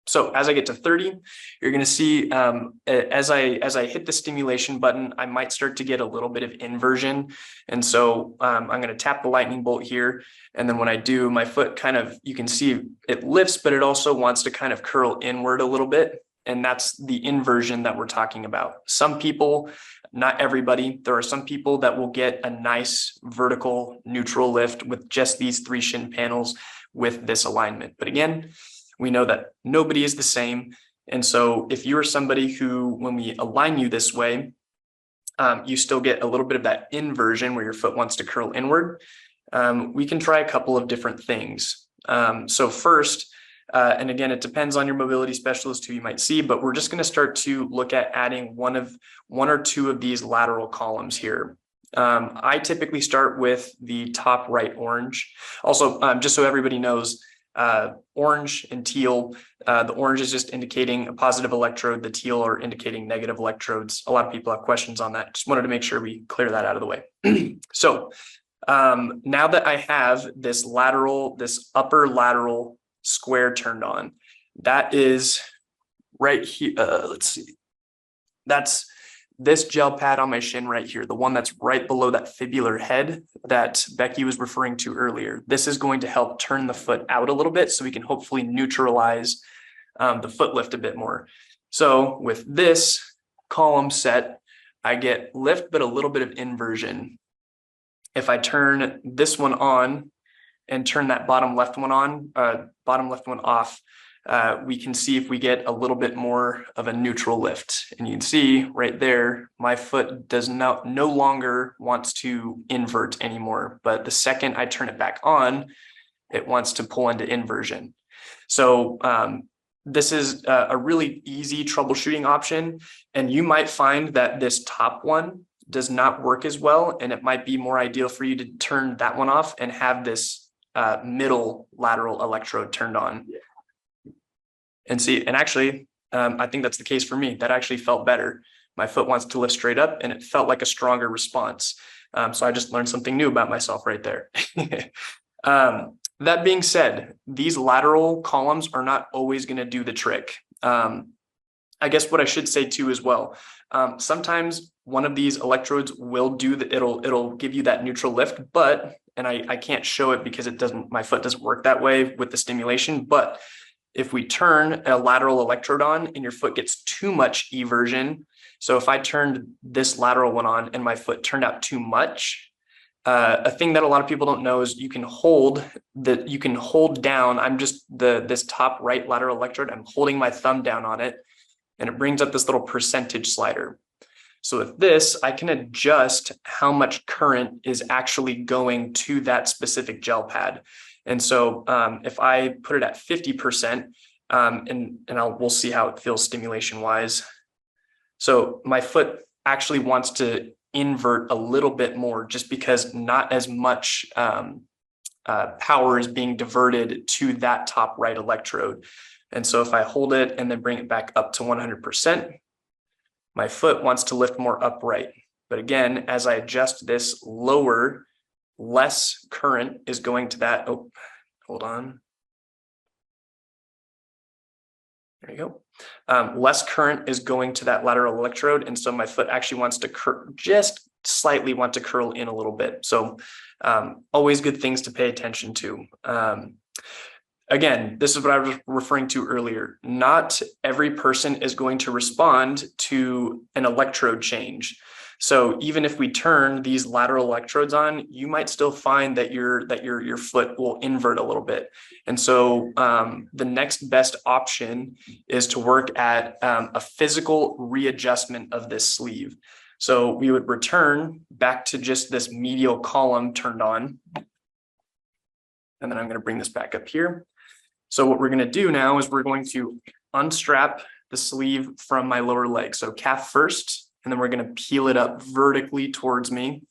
Speaker 3: So as I get to 30, you're going to see as I hit the stimulation button, I might start to get a little bit of inversion. And so I'm going to tap the lightning bolt here. And then when I do, my foot kind of, you can see it lifts, but it also wants to kind of curl inward a little bit. And that's the inversion that we're talking about. Some people, not everybody, there are some people that will get a nice vertical neutral lift with just these 3 shin panels with this alignment. But again, we know that nobody is the same. And so if you are somebody who, when we align you this way, you still get a little bit of that inversion where your foot wants to curl inward, we can try a couple of different things. So first, and again, it depends on your mobility specialist who you might see, but we're just going to start to look at adding one or two of these lateral columns here. I typically start with the top right orange. Also, just so everybody knows, orange and teal, the orange is just indicating a positive electrode, the teal are indicating negative electrodes. A lot of people have questions on that. Just wanted to make sure we clear that out of the way. So now that I have this upper lateral square turned on, that is right here. Let's see. That's this gel pad on my shin right here, the one that's right below that fibular head that Becky was referring to earlier. This is going to help turn the foot out a little bit so we can hopefully neutralize the foot lift a bit more. So with this column set, I get lift, but a little bit of inversion. If I turn this one on and turn that bottom left one off, we can see if we get a little bit more of a neutral lift. And you can see right there, my foot no longer wants to invert anymore. But the second I turn it back on, it wants to pull into inversion. So this is a really easy troubleshooting option. And you might find that this top one does not work as well. And it might be more ideal for you to turn that one off and have this middle lateral electrode turned on. And see, and actually, I think that's the case for me. That actually felt better. My foot wants to lift straight up and it felt like a stronger response. So I just learned something new about myself right there. That being said, these lateral columns are not always going to do the trick. I guess what I should say too as well, sometimes one of these electrodes will do it'll give you that neutral lift, but, and I can't show it because my foot doesn't work that way with the stimulation, but if we turn a lateral electrode on and your foot gets too much eversion, so if I turned this lateral one on and my foot turned out too much, a thing that a lot of people don't know is you can hold down. I'm just this top right lateral electrode. I'm holding my thumb down on it, and it brings up this little percentage slider. So with this, I can adjust how much current is actually going to that specific gel pad. And so if I put it at 50%, we'll see how it feels stimulation wise. So my foot actually wants to invert a little bit more just because not as much power is being diverted to that top right electrode. And so if I hold it and then bring it back up to 100%, my foot wants to lift more upright. But again, as I adjust this lower, less current is going to that. Oh, hold on. There you go. Less current is going to that lateral electrode. And so my foot actually wants to just slightly want to curl in a little bit. So always good things to pay attention to. again, this is what I was referring to earlier. Not every person is going to respond to an electrode change. So even if we turn these lateral electrodes on, you might still find that your foot will invert a little bit. And so the next best option is to work at a physical readjustment of this sleeve. So we would return back to just this medial column turned on. And then I'm going to bring this back up here. So what we're going to do now is we're going to unstrap the sleeve from my lower leg. So calf first, and then we're going to peel it up vertically towards me,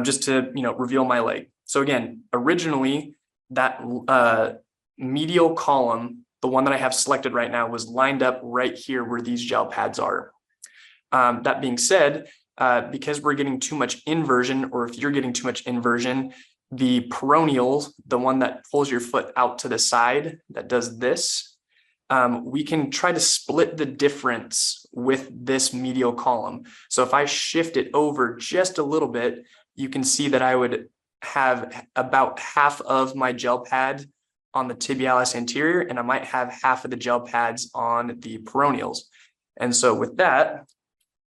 Speaker 3: just to, reveal my leg. So again, originally that medial column, the one that I have selected right now, was lined up right here where these gel pads are. That being said, because we're getting too much inversion, or if you're getting too much inversion, the peroneal, the one that pulls your foot out to the side, that does this, we can try to split the difference with this medial column. So if I shift it over just a little bit, you can see that I would have about half of my gel pad on the tibialis anterior, and I might have half of the gel pads on the peroneals. And so with that,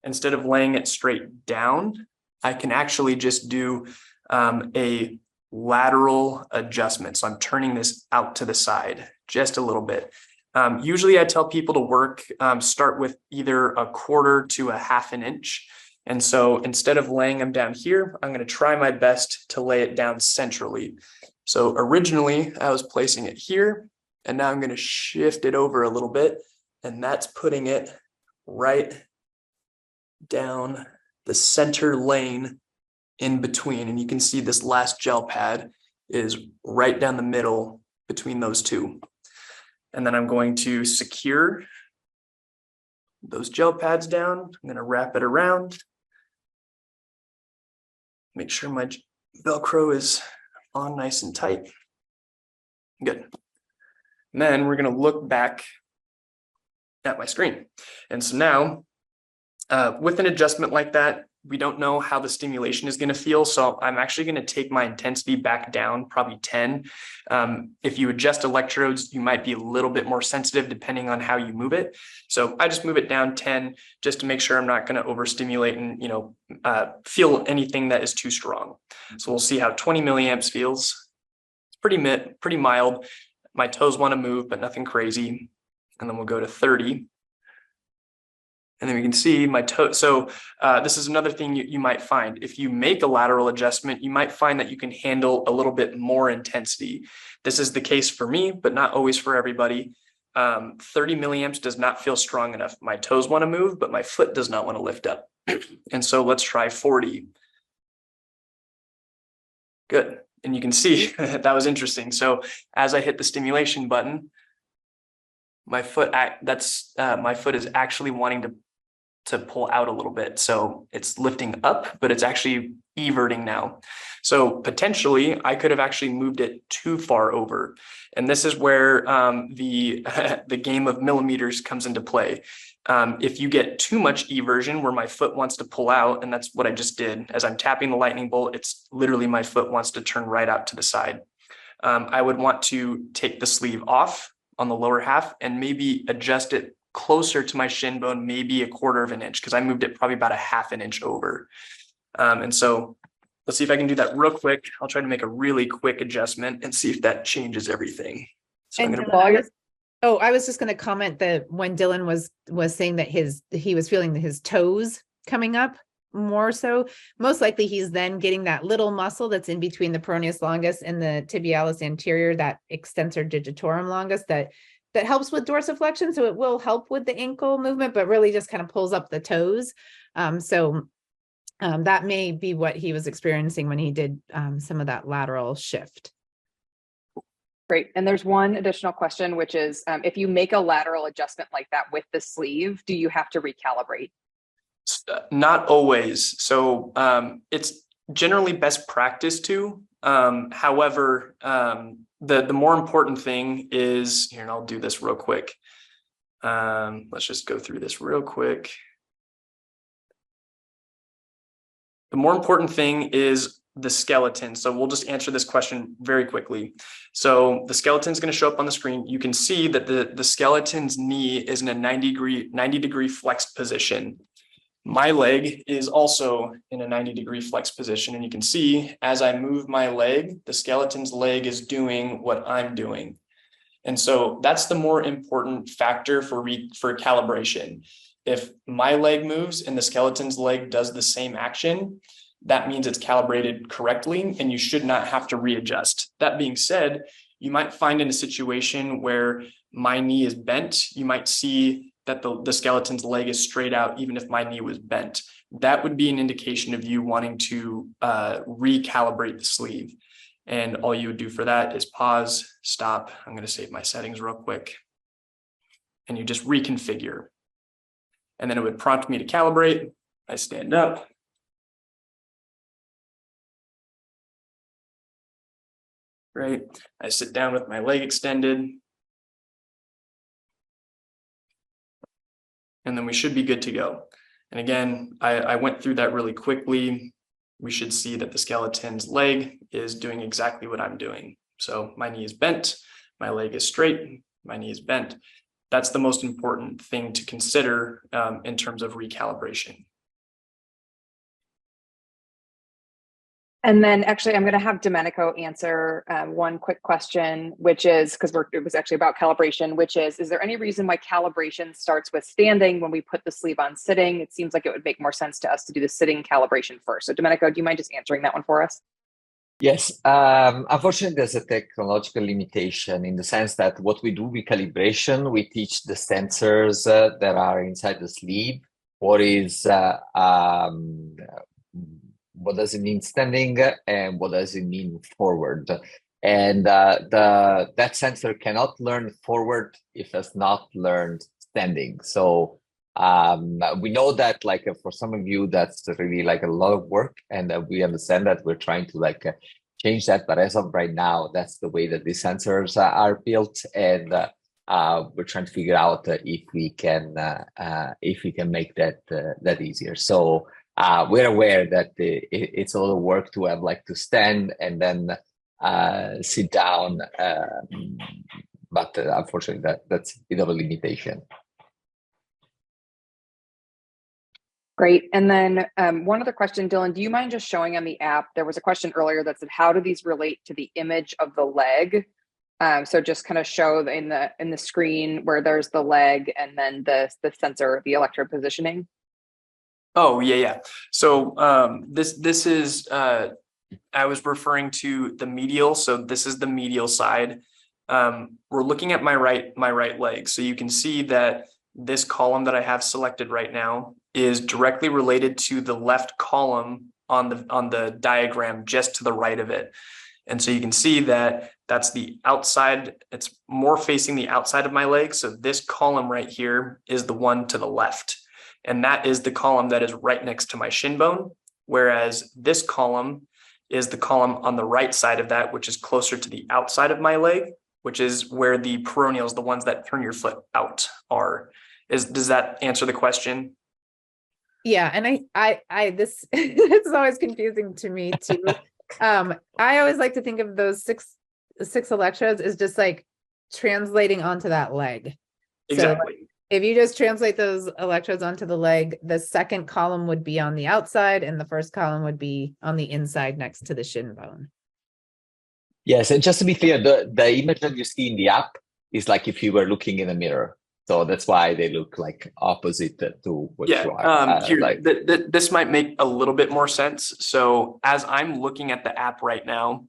Speaker 3: instead of laying it straight down, I can actually just do a lateral adjustment. So I'm turning this out to the side just a little bit. Usually I tell people to work, start with either 1/4 to 1/2 an inch. And so instead of laying them down here, I'm going to try my best to lay it down centrally. So originally I was placing it here, and now I'm going to shift it over a little bit, and that's putting it right down the center lane in between. And you can see this last gel pad is right down the middle between those two. And then I'm going to secure those gel pads down. I'm going to wrap it around. Make sure my Velcro is on nice and tight. Good. And then we're going to look back at my screen. And so now, with an adjustment like that, we don't know how the stimulation is going to feel. So I'm actually going to take my intensity back down, probably 10. If you adjust electrodes, you might be a little bit more sensitive depending on how you move it. So I just move it down 10 just to make sure I'm not going to overstimulate and, feel anything that is too strong. So we'll see how 20 milliamps feels. It's pretty mild. My toes want to move, but nothing crazy. And then we'll go to 30. And then we can see my toe. So this is another thing you might find. If you make a lateral adjustment, you might find that you can handle a little bit more intensity. This is the case for me, but not always for everybody. 30 milliamps does not feel strong enough. My toes want to move, but my foot does not want to lift up. And so let's try 40. Good. And you can see that was interesting. So as I hit the stimulation button, my foot is actually wanting to pull out a little bit. So it's lifting up, but it's actually everting now. So potentially I could have actually moved it too far over. And this is where the game of millimeters comes into play. If you get too much eversion where my foot wants to pull out, and that's what I just did, as I'm tapping the lightning bolt, it's literally my foot wants to turn right out to the side. I would want to take the sleeve off on the lower half and maybe adjust it closer to my shin bone, maybe 1/4 of an inch, because I moved it probably about 1/2 an inch over. And so let's see if I can do that real quick. I'll try to make a really quick adjustment and see if that changes everything. So
Speaker 2: And
Speaker 3: I'm gonna
Speaker 2: I was just going to comment that when Dylan was saying that he was feeling his toes coming up more so, most likely he's then getting that little muscle that's in between the peroneus longus and the tibialis anterior, that extensor digitorum longus that helps with dorsiflexion. So it will help with the ankle movement, but really just kind of pulls up the toes. That may be what he was experiencing when he did some of that lateral shift.
Speaker 1: Great. And there's one additional question, which is if you make a lateral adjustment like that with the sleeve, do you have to recalibrate?
Speaker 3: Not always. So it's generally best practice to. However, the more important thing is here, and I'll do this real quick. Let's just go through this real quick. The more important thing is the skeleton. So we'll just answer this question very quickly. So the skeleton is going to show up on the screen. You can see that the skeleton's knee is in a 90 degree flexed position. My leg is also in a 90 degree flex position. And you can see as I move my leg, the skeleton's leg is doing what I'm doing. And so that's the more important factor for calibration. If my leg moves and the skeleton's leg does the same action, that means it's calibrated correctly and you should not have to readjust. That being said, you might find in a situation where my knee is bent, you might see that the skeleton's leg is straight out even if my knee was bent. That would be an indication of you wanting to recalibrate the sleeve. And all you would do for that is pause, stop. I'm going to save my settings real quick. And you just reconfigure. And then it would prompt me to calibrate. I stand up. Right. I sit down with my leg extended. And then we should be good to go. And again, I went through that really quickly. We should see that the skeleton's leg is doing exactly what I'm doing. So my knee is bent, my leg is straight, my knee is bent. That's the most important thing to consider in terms of recalibration.
Speaker 1: And then actually, I'm going to have Domenico answer one quick question, which is, because it was actually about calibration, which is there any reason why calibration starts with standing when we put the sleeve on sitting? It seems like it would make more sense to us to do the sitting calibration first. So Domenico, do you mind just answering that one for us?
Speaker 4: Yes, unfortunately, there's a technological limitation in the sense that what we do with calibration, we teach the sensors that are inside the sleeve. What does it mean standing and what does it mean forward? And that sensor cannot learn forward if it has not learned standing. So we know that like for some of you, that's really like a lot of work, and we understand that we're trying to like change that. But as of right now, that's the way that these sensors are built, and we're trying to figure out if we can make that easier. So we're aware that it's a lot of work to have like to stand and then sit down, but unfortunately that's a bit of a limitation.
Speaker 1: Great. And then one other question, Dylan, do you mind just showing on the app? There was a question earlier that said, how do these relate to the image of the leg? So just kind of show in the screen where there's the leg and then the sensor, the electrode positioning.
Speaker 3: Oh, yeah. So this is, I was referring to the medial. So this is the medial side. We're looking at my right leg. So you can see that this column that I have selected right now is directly related to the left column on the diagram just to the right of it. And so you can see that that's the outside, it's more facing the outside of my leg. So this column right here is the one to the left. And that is the column that is right next to my shin bone. Whereas this column is the column on the right side of that, which is closer to the outside of my leg, which is where the peroneals, the ones that turn your foot out, are. Does that answer the question?
Speaker 2: Yeah, and I this it's always confusing to me too. I always like to think of those six electrodes as just like translating onto that leg.
Speaker 3: Exactly.
Speaker 2: So if you just translate those electrodes onto the leg, the second column would be on the outside and the first column would be on the inside next to the shin bone.
Speaker 4: Yes, and just to be clear, the image that you see in the app is like if you were looking in a mirror. So that's why they look like opposite to what you are.
Speaker 3: This might make a little bit more sense. So as I'm looking at the app right now,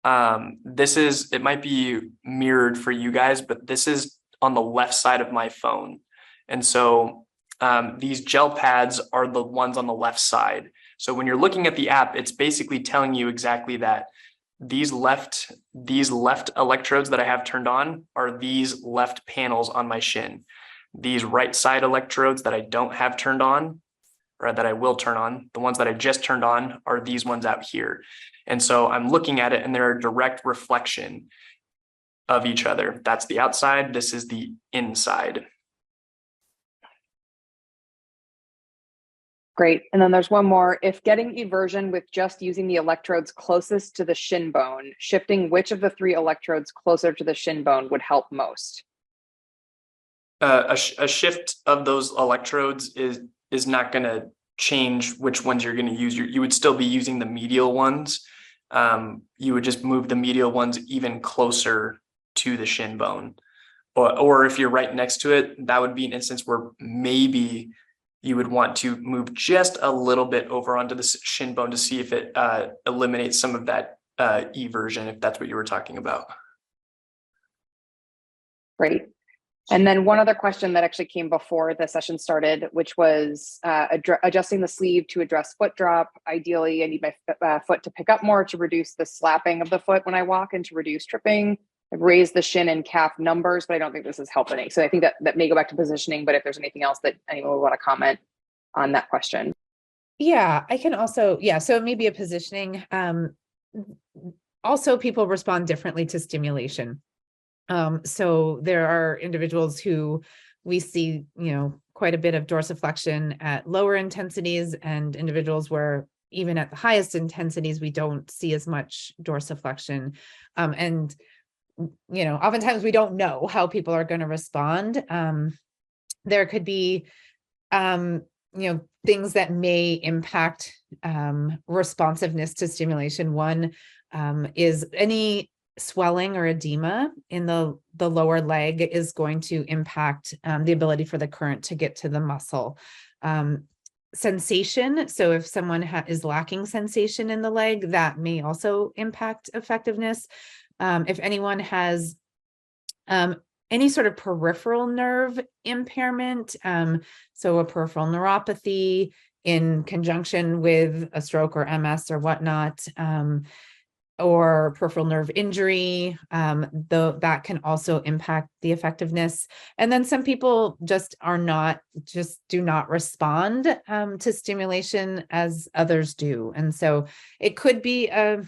Speaker 3: it might be mirrored for you guys, but this is on the left side of my phone. And so these gel pads are the ones on the left side. So when you're looking at the app, it's basically telling you exactly that these left electrodes that I have turned on are these left panels on my shin. These right side electrodes that I don't have turned on, or that I will turn on, the ones that I just turned on are these ones out here. And so I'm looking at it and they're a direct reflection of each other. That's the outside, this is the inside.
Speaker 1: Great. And then there's one more. If getting eversion with just using the electrodes closest to the shin bone, shifting which of the 3 electrodes closer to the shin bone would help most?
Speaker 3: A shift of those electrodes is not going to change which ones you're going to use. You would still be using the medial ones. You would just move the medial ones even closer to the shin bone. Or if you're right next to it, that would be an instance where maybe you would want to move just a little bit over onto the shin bone to see if it eliminates some of that eversion, if that's what you were talking about.
Speaker 1: Great. And then one other question that actually came before the session started, which was adjusting the sleeve to address foot drop. Ideally, I need my foot to pick up more to reduce the slapping of the foot when I walk and to reduce tripping. I've raised the shin and calf numbers, but I don't think this is helping. So I think that may go back to positioning, but if there's anything else that anyone would want to comment on that question.
Speaker 2: Yeah, I can also, so it may be a positioning. Also, people respond differently to stimulation. So there are individuals who we see, quite a bit of dorsiflexion at lower intensities, and individuals where even at the highest intensities, we don't see as much dorsiflexion. And oftentimes we don't know how people are going to respond. There could be, things that may impact responsiveness to stimulation. One is any swelling or edema in the lower leg is going to impact the ability for the current to get to the muscle. Sensation. So if someone is lacking sensation in the leg, that may also impact effectiveness. If anyone has any sort of peripheral nerve impairment, so a peripheral neuropathy in conjunction with a stroke or MS or whatnot, or peripheral nerve injury, that can also impact the effectiveness. And then some people just do not respond to stimulation as others do. And so it could be a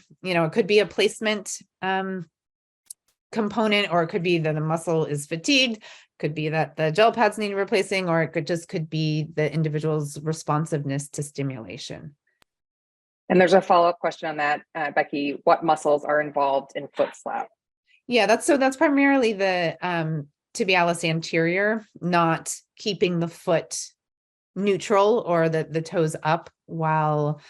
Speaker 2: placement component, or it could be that the muscle is fatigued, could be that the gel pads need replacing, or it could be the individual's responsiveness to stimulation.
Speaker 1: And there's a follow-up question on that, Becky. What muscles are involved in foot slap?
Speaker 2: Yeah, that's primarily the tibialis anterior, not keeping the foot neutral or the toes up while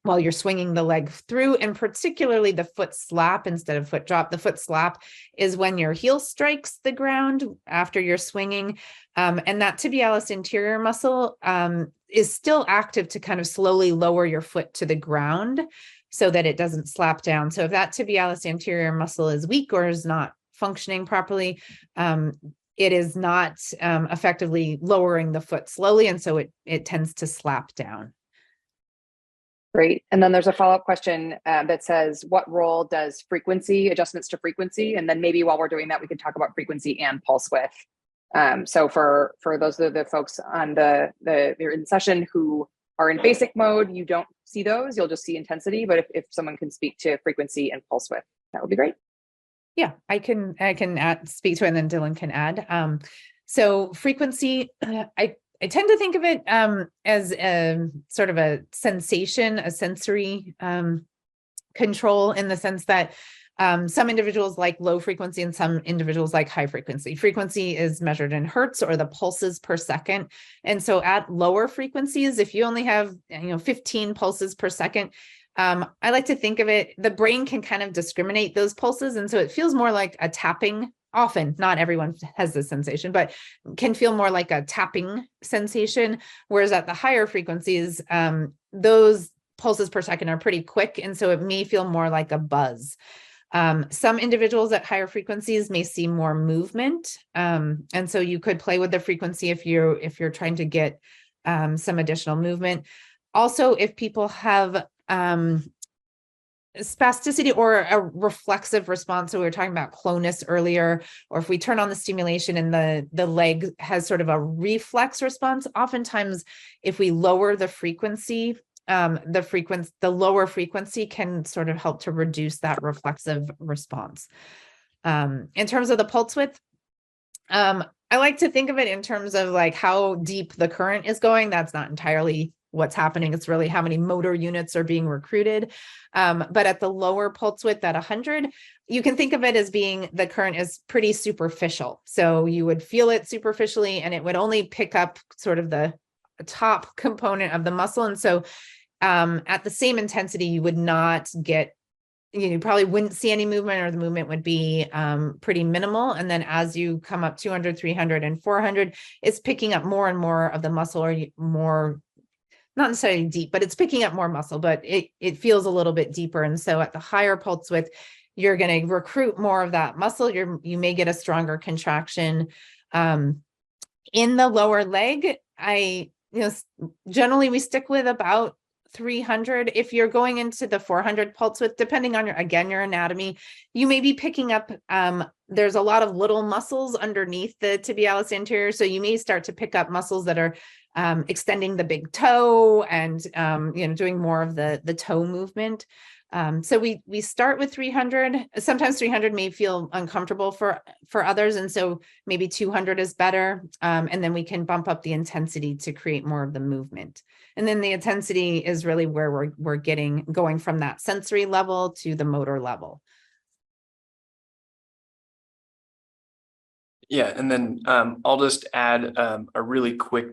Speaker 2: you're swinging the leg through, and particularly the foot slap instead of foot drop. The foot slap is when your heel strikes the ground after you're swinging, and that tibialis anterior muscle is still active to kind of slowly lower your foot to the ground so that it doesn't slap down. So if that tibialis anterior muscle is weak or is not functioning properly, it is not effectively lowering the foot slowly, and so it tends to slap down.
Speaker 1: Great. And then there's a follow-up question that says, what role does adjustments to frequency? And then maybe while we're doing that, we could talk about frequency and pulse width. So for those of the folks on they're in session who are in basic mode, you don't see those, you'll just see intensity. But if someone can speak to frequency and pulse width, that would be great.
Speaker 2: Yeah, I can speak to it, and then Dylan can add. So frequency, I tend to think of it as a sort of a sensation, a sensory control, in the sense that some individuals like low frequency and some individuals like high frequency. Frequency is measured in hertz, or the pulses per second. And so at lower frequencies, if you only have 15 pulses per second, I like to think of it, the brain can kind of discriminate those pulses. And so it feels more like a tapping. Often, not everyone has this sensation, but can feel more like a tapping sensation. Whereas at the higher frequencies, those pulses per second are pretty quick. And so it may feel more like a buzz. Some individuals at higher frequencies may see more movement. And so you could play with the frequency if you're trying to get some additional movement. Also, if people have spasticity or a reflexive response. So we were talking about clonus earlier, or if we turn on the stimulation and the leg has sort of a reflex response, oftentimes if we lower the frequency, the lower frequency can sort of help to reduce that reflexive response. In terms of the pulse width, I like to think of it in terms of like how deep the current is going. That's not entirely what's happening. It's really how many motor units are being recruited. But at the lower pulse width at 100, you can think of it as being the current is pretty superficial. So you would feel it superficially and it would only pick up sort of the top component of the muscle. And so at the same intensity, you would not get, you probably wouldn't see any movement, or the movement would be pretty minimal. And then as you come up 200, 300, and 400, it's picking up more and more of the muscle, or more, not necessarily deep, but it's picking up more muscle, but it feels a little bit deeper. And so at the higher pulse width, you're going to recruit more of that muscle. You may get a stronger contraction. In the lower leg, generally we stick with about 300. If you're going into the 400 pulse width, depending on your anatomy, you may be picking up, there's a lot of little muscles underneath the tibialis anterior. So you may start to pick up muscles that are extending the big toe and, doing more of the toe movement. So we start with 300. Sometimes 300 may feel uncomfortable for others. And so maybe 200 is better. And then we can bump up the intensity to create more of the movement. And then the intensity is really where we're going from that sensory level to the motor level.
Speaker 3: Yeah, and then I'll just add a really quick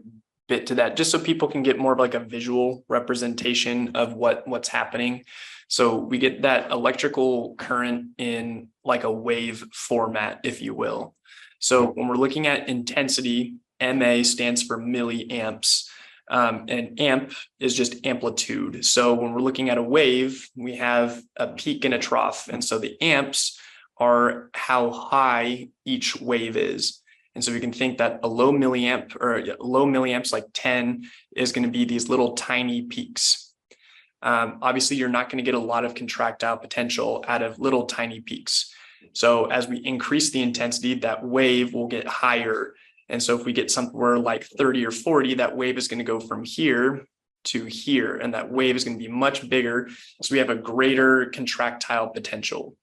Speaker 3: bit to that, just so people can get more of like a visual representation of what's happening. So we get that electrical current in like a wave format, if you will. So when we're looking at intensity, MA stands for milliamps, and amp is just amplitude. So when we're looking at a wave, we have a peak and a trough. And so the amps are how high each wave is. And so we can think that a low milliamps like 10 is going to be these little tiny peaks. Obviously, you're not going to get a lot of contractile potential out of little tiny peaks. So as we increase the intensity, that wave will get higher. And so if we get somewhere like 30 or 40, that wave is going to go from here to here, and that wave is going to be much bigger. So we have a greater contractile potential.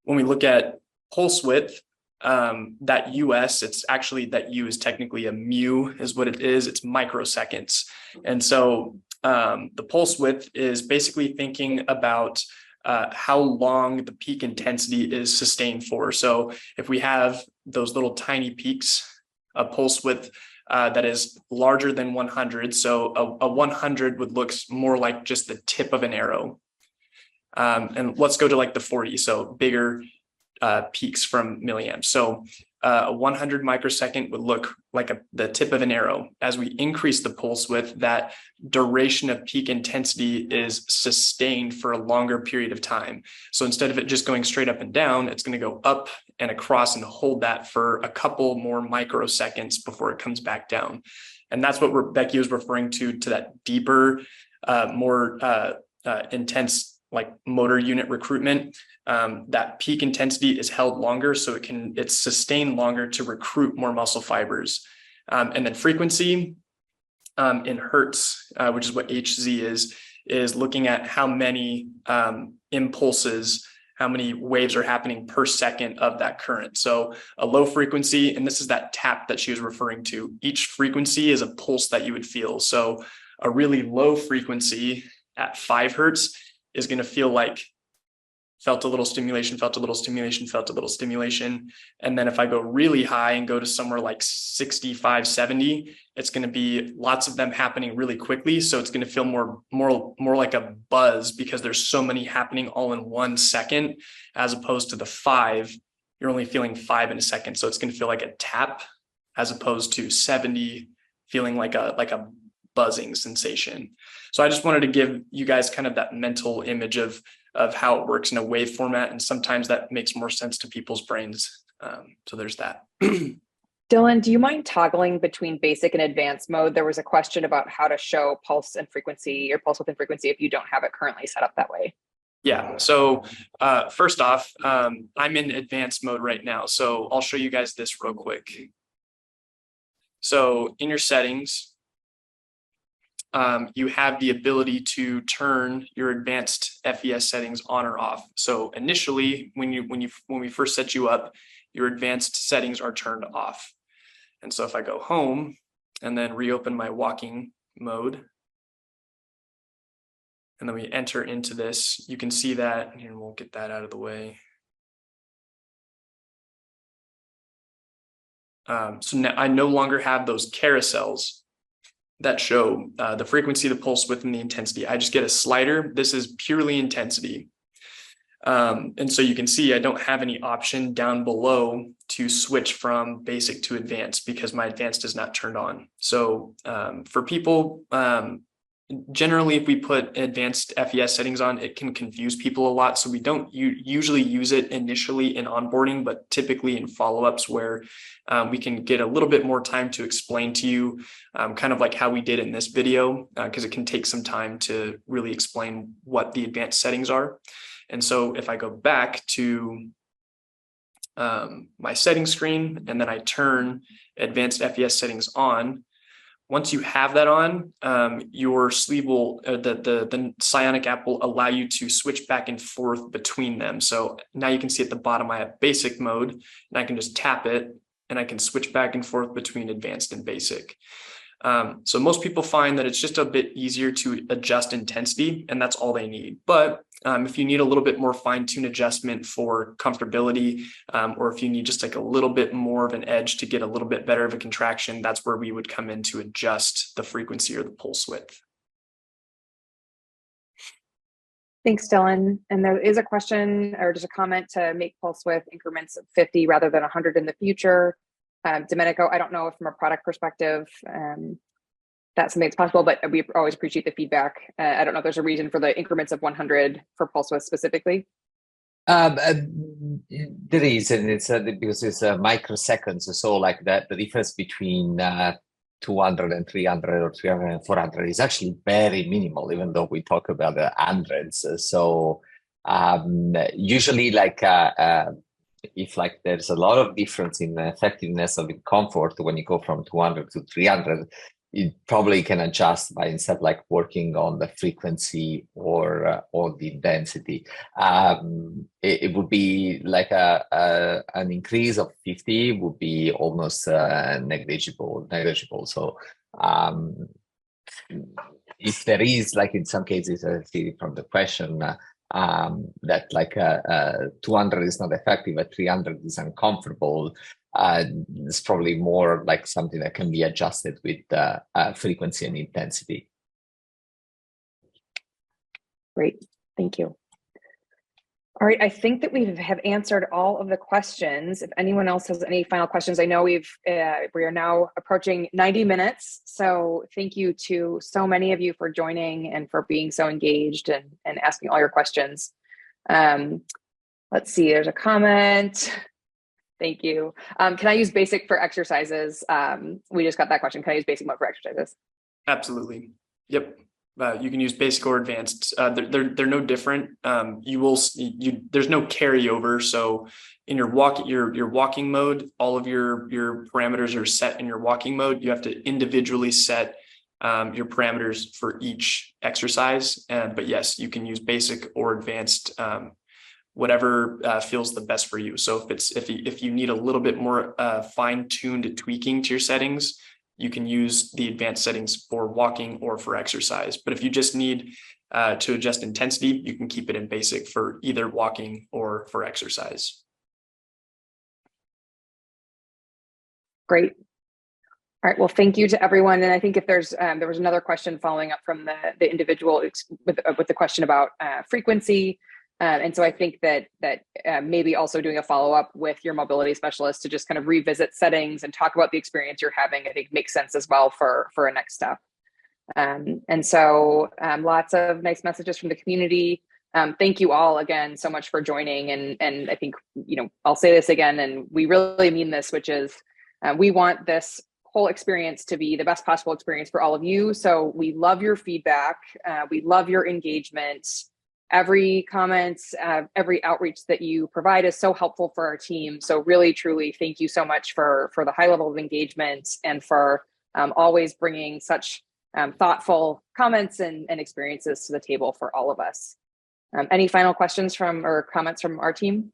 Speaker 3: When we look at pulse width, that US, it's actually, that U is technically a mu is what it is. It's microseconds. And so the pulse width is basically thinking about how long the peak intensity is sustained for. So if we have those little tiny peaks, a pulse width that is larger than 100, so a 100 would look more like just the tip of an arrow. And let's go to like the 40, so bigger peaks from milliamps. So a 100 microsecond would look like the tip of an arrow. As we increase the pulse width, that duration of peak intensity is sustained for a longer period of time. So instead of it just going straight up and down, it's going to go up and across and hold that for a couple more microseconds before it comes back down. And that's what Becky was referring to that deeper, more intense like motor unit recruitment. That peak intensity is held longer, so it's sustained longer to recruit more muscle fibers. And then frequency in hertz, which is what Hz is looking at how many impulses, how many waves are happening per second of that current. So a low frequency, and this is that tap that she was referring to, each frequency is a pulse that you would feel. So a really low frequency at 5 hertz is going to feel like felt a little stimulation, felt a little stimulation, felt a little stimulation. And then if I go really high and go to somewhere like 65, 70, it's going to be lots of them happening really quickly. So it's going to feel more like a buzz because there's so many happening all in 1 second, as opposed to the 5, you're only feeling 5 in a second. So it's going to feel like a tap, as opposed to 70 feeling like a buzzing sensation. So I just wanted to give you guys kind of that mental image of how it works in a wave format. And sometimes that makes more sense to people's brains. So there's that.
Speaker 1: Dylan, do you mind toggling between basic and advanced mode? There was a question about how to show pulse and frequency, or pulse width and frequency, if you don't have it currently set up that way.
Speaker 3: Yeah. So first off, I'm in advanced mode right now. So I'll show you guys this real quick. So in your settings, you have the ability to turn your advanced FES settings on or off. So initially, when we first set you up, your advanced settings are turned off. And so if I go home and then reopen my walking mode, and then we enter into this, you can see that, and we'll get that out of the way. So now I no longer have those carousels that show the frequency, the pulse width, and the intensity. I just get a slider. This is purely intensity. And so you can see I don't have any option down below to switch from basic to advanced because my advanced is not turned on. So for people, generally, if we put advanced FES settings on, it can confuse people a lot. So we don't usually use it initially in onboarding, but typically in follow-ups where we can get a little bit more time to explain to you, kind of like how we did in this video, because it can take some time to really explain what the advanced settings are. And so if I go back to my settings screen and then I turn advanced FES settings on, once you have that on, your sleeve will, the Psionic app will allow you to switch back and forth between them. So now you can see at the bottom, I have basic mode, and I can just tap it and I can switch back and forth between advanced and basic. So most people find that it's just a bit easier to adjust intensity, and that's all they need. But if you need a little bit more fine-tune adjustment for comfortability, or if you need just like a little bit more of an edge to get a little bit better of a contraction, that's where we would come in to adjust the frequency or the pulse width.
Speaker 1: Thanks, Dylan. And there is a question or just a comment to make pulse width increments of 50 rather than 100 in the future. Domenico, I don't know if from a product perspective, that's something that's possible, but we always appreciate the feedback. I don't know if there's a reason for the increments of 100 for pulse width specifically.
Speaker 4: There is, and it's because it's microseconds. So like that, the difference between 200 and 300 or 300 and 400 is actually very minimal, even though we talk about the hundreds. So usually like if like there's a lot of difference in the effectiveness of the comfort when you go from 200 to 300, you probably can adjust by instead like working on the frequency or the density. It would be like an increase of 50 would be almost negligible. So if there is, like in some cases, I see from the question, that like 200 is not effective, but 300 is uncomfortable. It's probably more like something that can be adjusted with frequency and intensity. Great,
Speaker 1: thank you. All right, I think that we have answered all of the questions. If anyone else has any final questions, I know we are now approaching 90 minutes. So thank you to so many of you for joining and for being so engaged and asking all your questions. Let's see, there's a comment. Thank you. Can I use basic for exercises? We just got that question. Can I use basic mode for exercises?
Speaker 3: Absolutely. Yep. You can use basic or advanced. They're no different. There's no carryover. So in your walking mode, all of your parameters are set in your walking mode. You have to individually set your parameters for each exercise. But yes, you can use basic or advanced, whatever feels the best for you. So if you need a little bit more fine-tuned tweaking to your settings, you can use the advanced settings for walking or for exercise. But if you just need to adjust intensity, you can keep it in basic for either walking or for exercise.
Speaker 1: Great. All right, well, thank you to everyone. And I think if there was another question following up from the individual with the question about frequency. And so I think that maybe also doing a follow-up with your mobility specialist to just kind of revisit settings and talk about the experience you're having, I think makes sense as well for a next step. And so lots of nice messages from the community. Thank you all again so much for joining. And I think, I'll say this again, and we really mean this, which is we want this whole experience to be the best possible experience for all of you. So we love your feedback. We love your engagement. Every comment, every outreach that you provide is so helpful for our team. So really, truly, thank you so much for the high level of engagement and for always bringing such thoughtful comments and experiences to the table for all of us. Any final questions or comments from our team?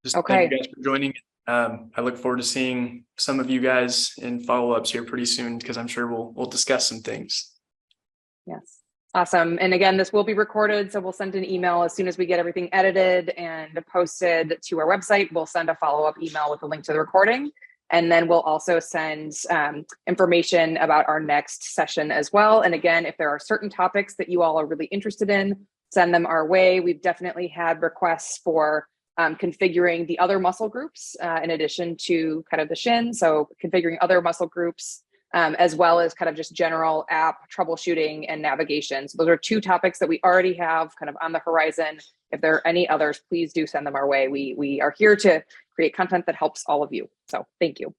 Speaker 3: Just
Speaker 1: Okay.
Speaker 3: thank you guys for joining. I look forward to seeing some of you guys in follow-ups here pretty soon, because I'm sure we'll discuss some things.
Speaker 1: Yes. Awesome. And again, this will be recorded, so we'll send an email as soon as we get everything edited and posted to our website. We'll send a follow-up email with a link to the recording. And then we'll also send information about our next session as well. And again, if there are certain topics that you all are really interested in, send them our way. We've definitely had requests for configuring the other muscle groups in addition to kind of the shin. So configuring other muscle groups, as well as kind of just general app troubleshooting and navigation. So those are two topics that we already have kind of on the horizon. If there are any others, please do send them our way. We are here to create content that helps all of you. So thank you.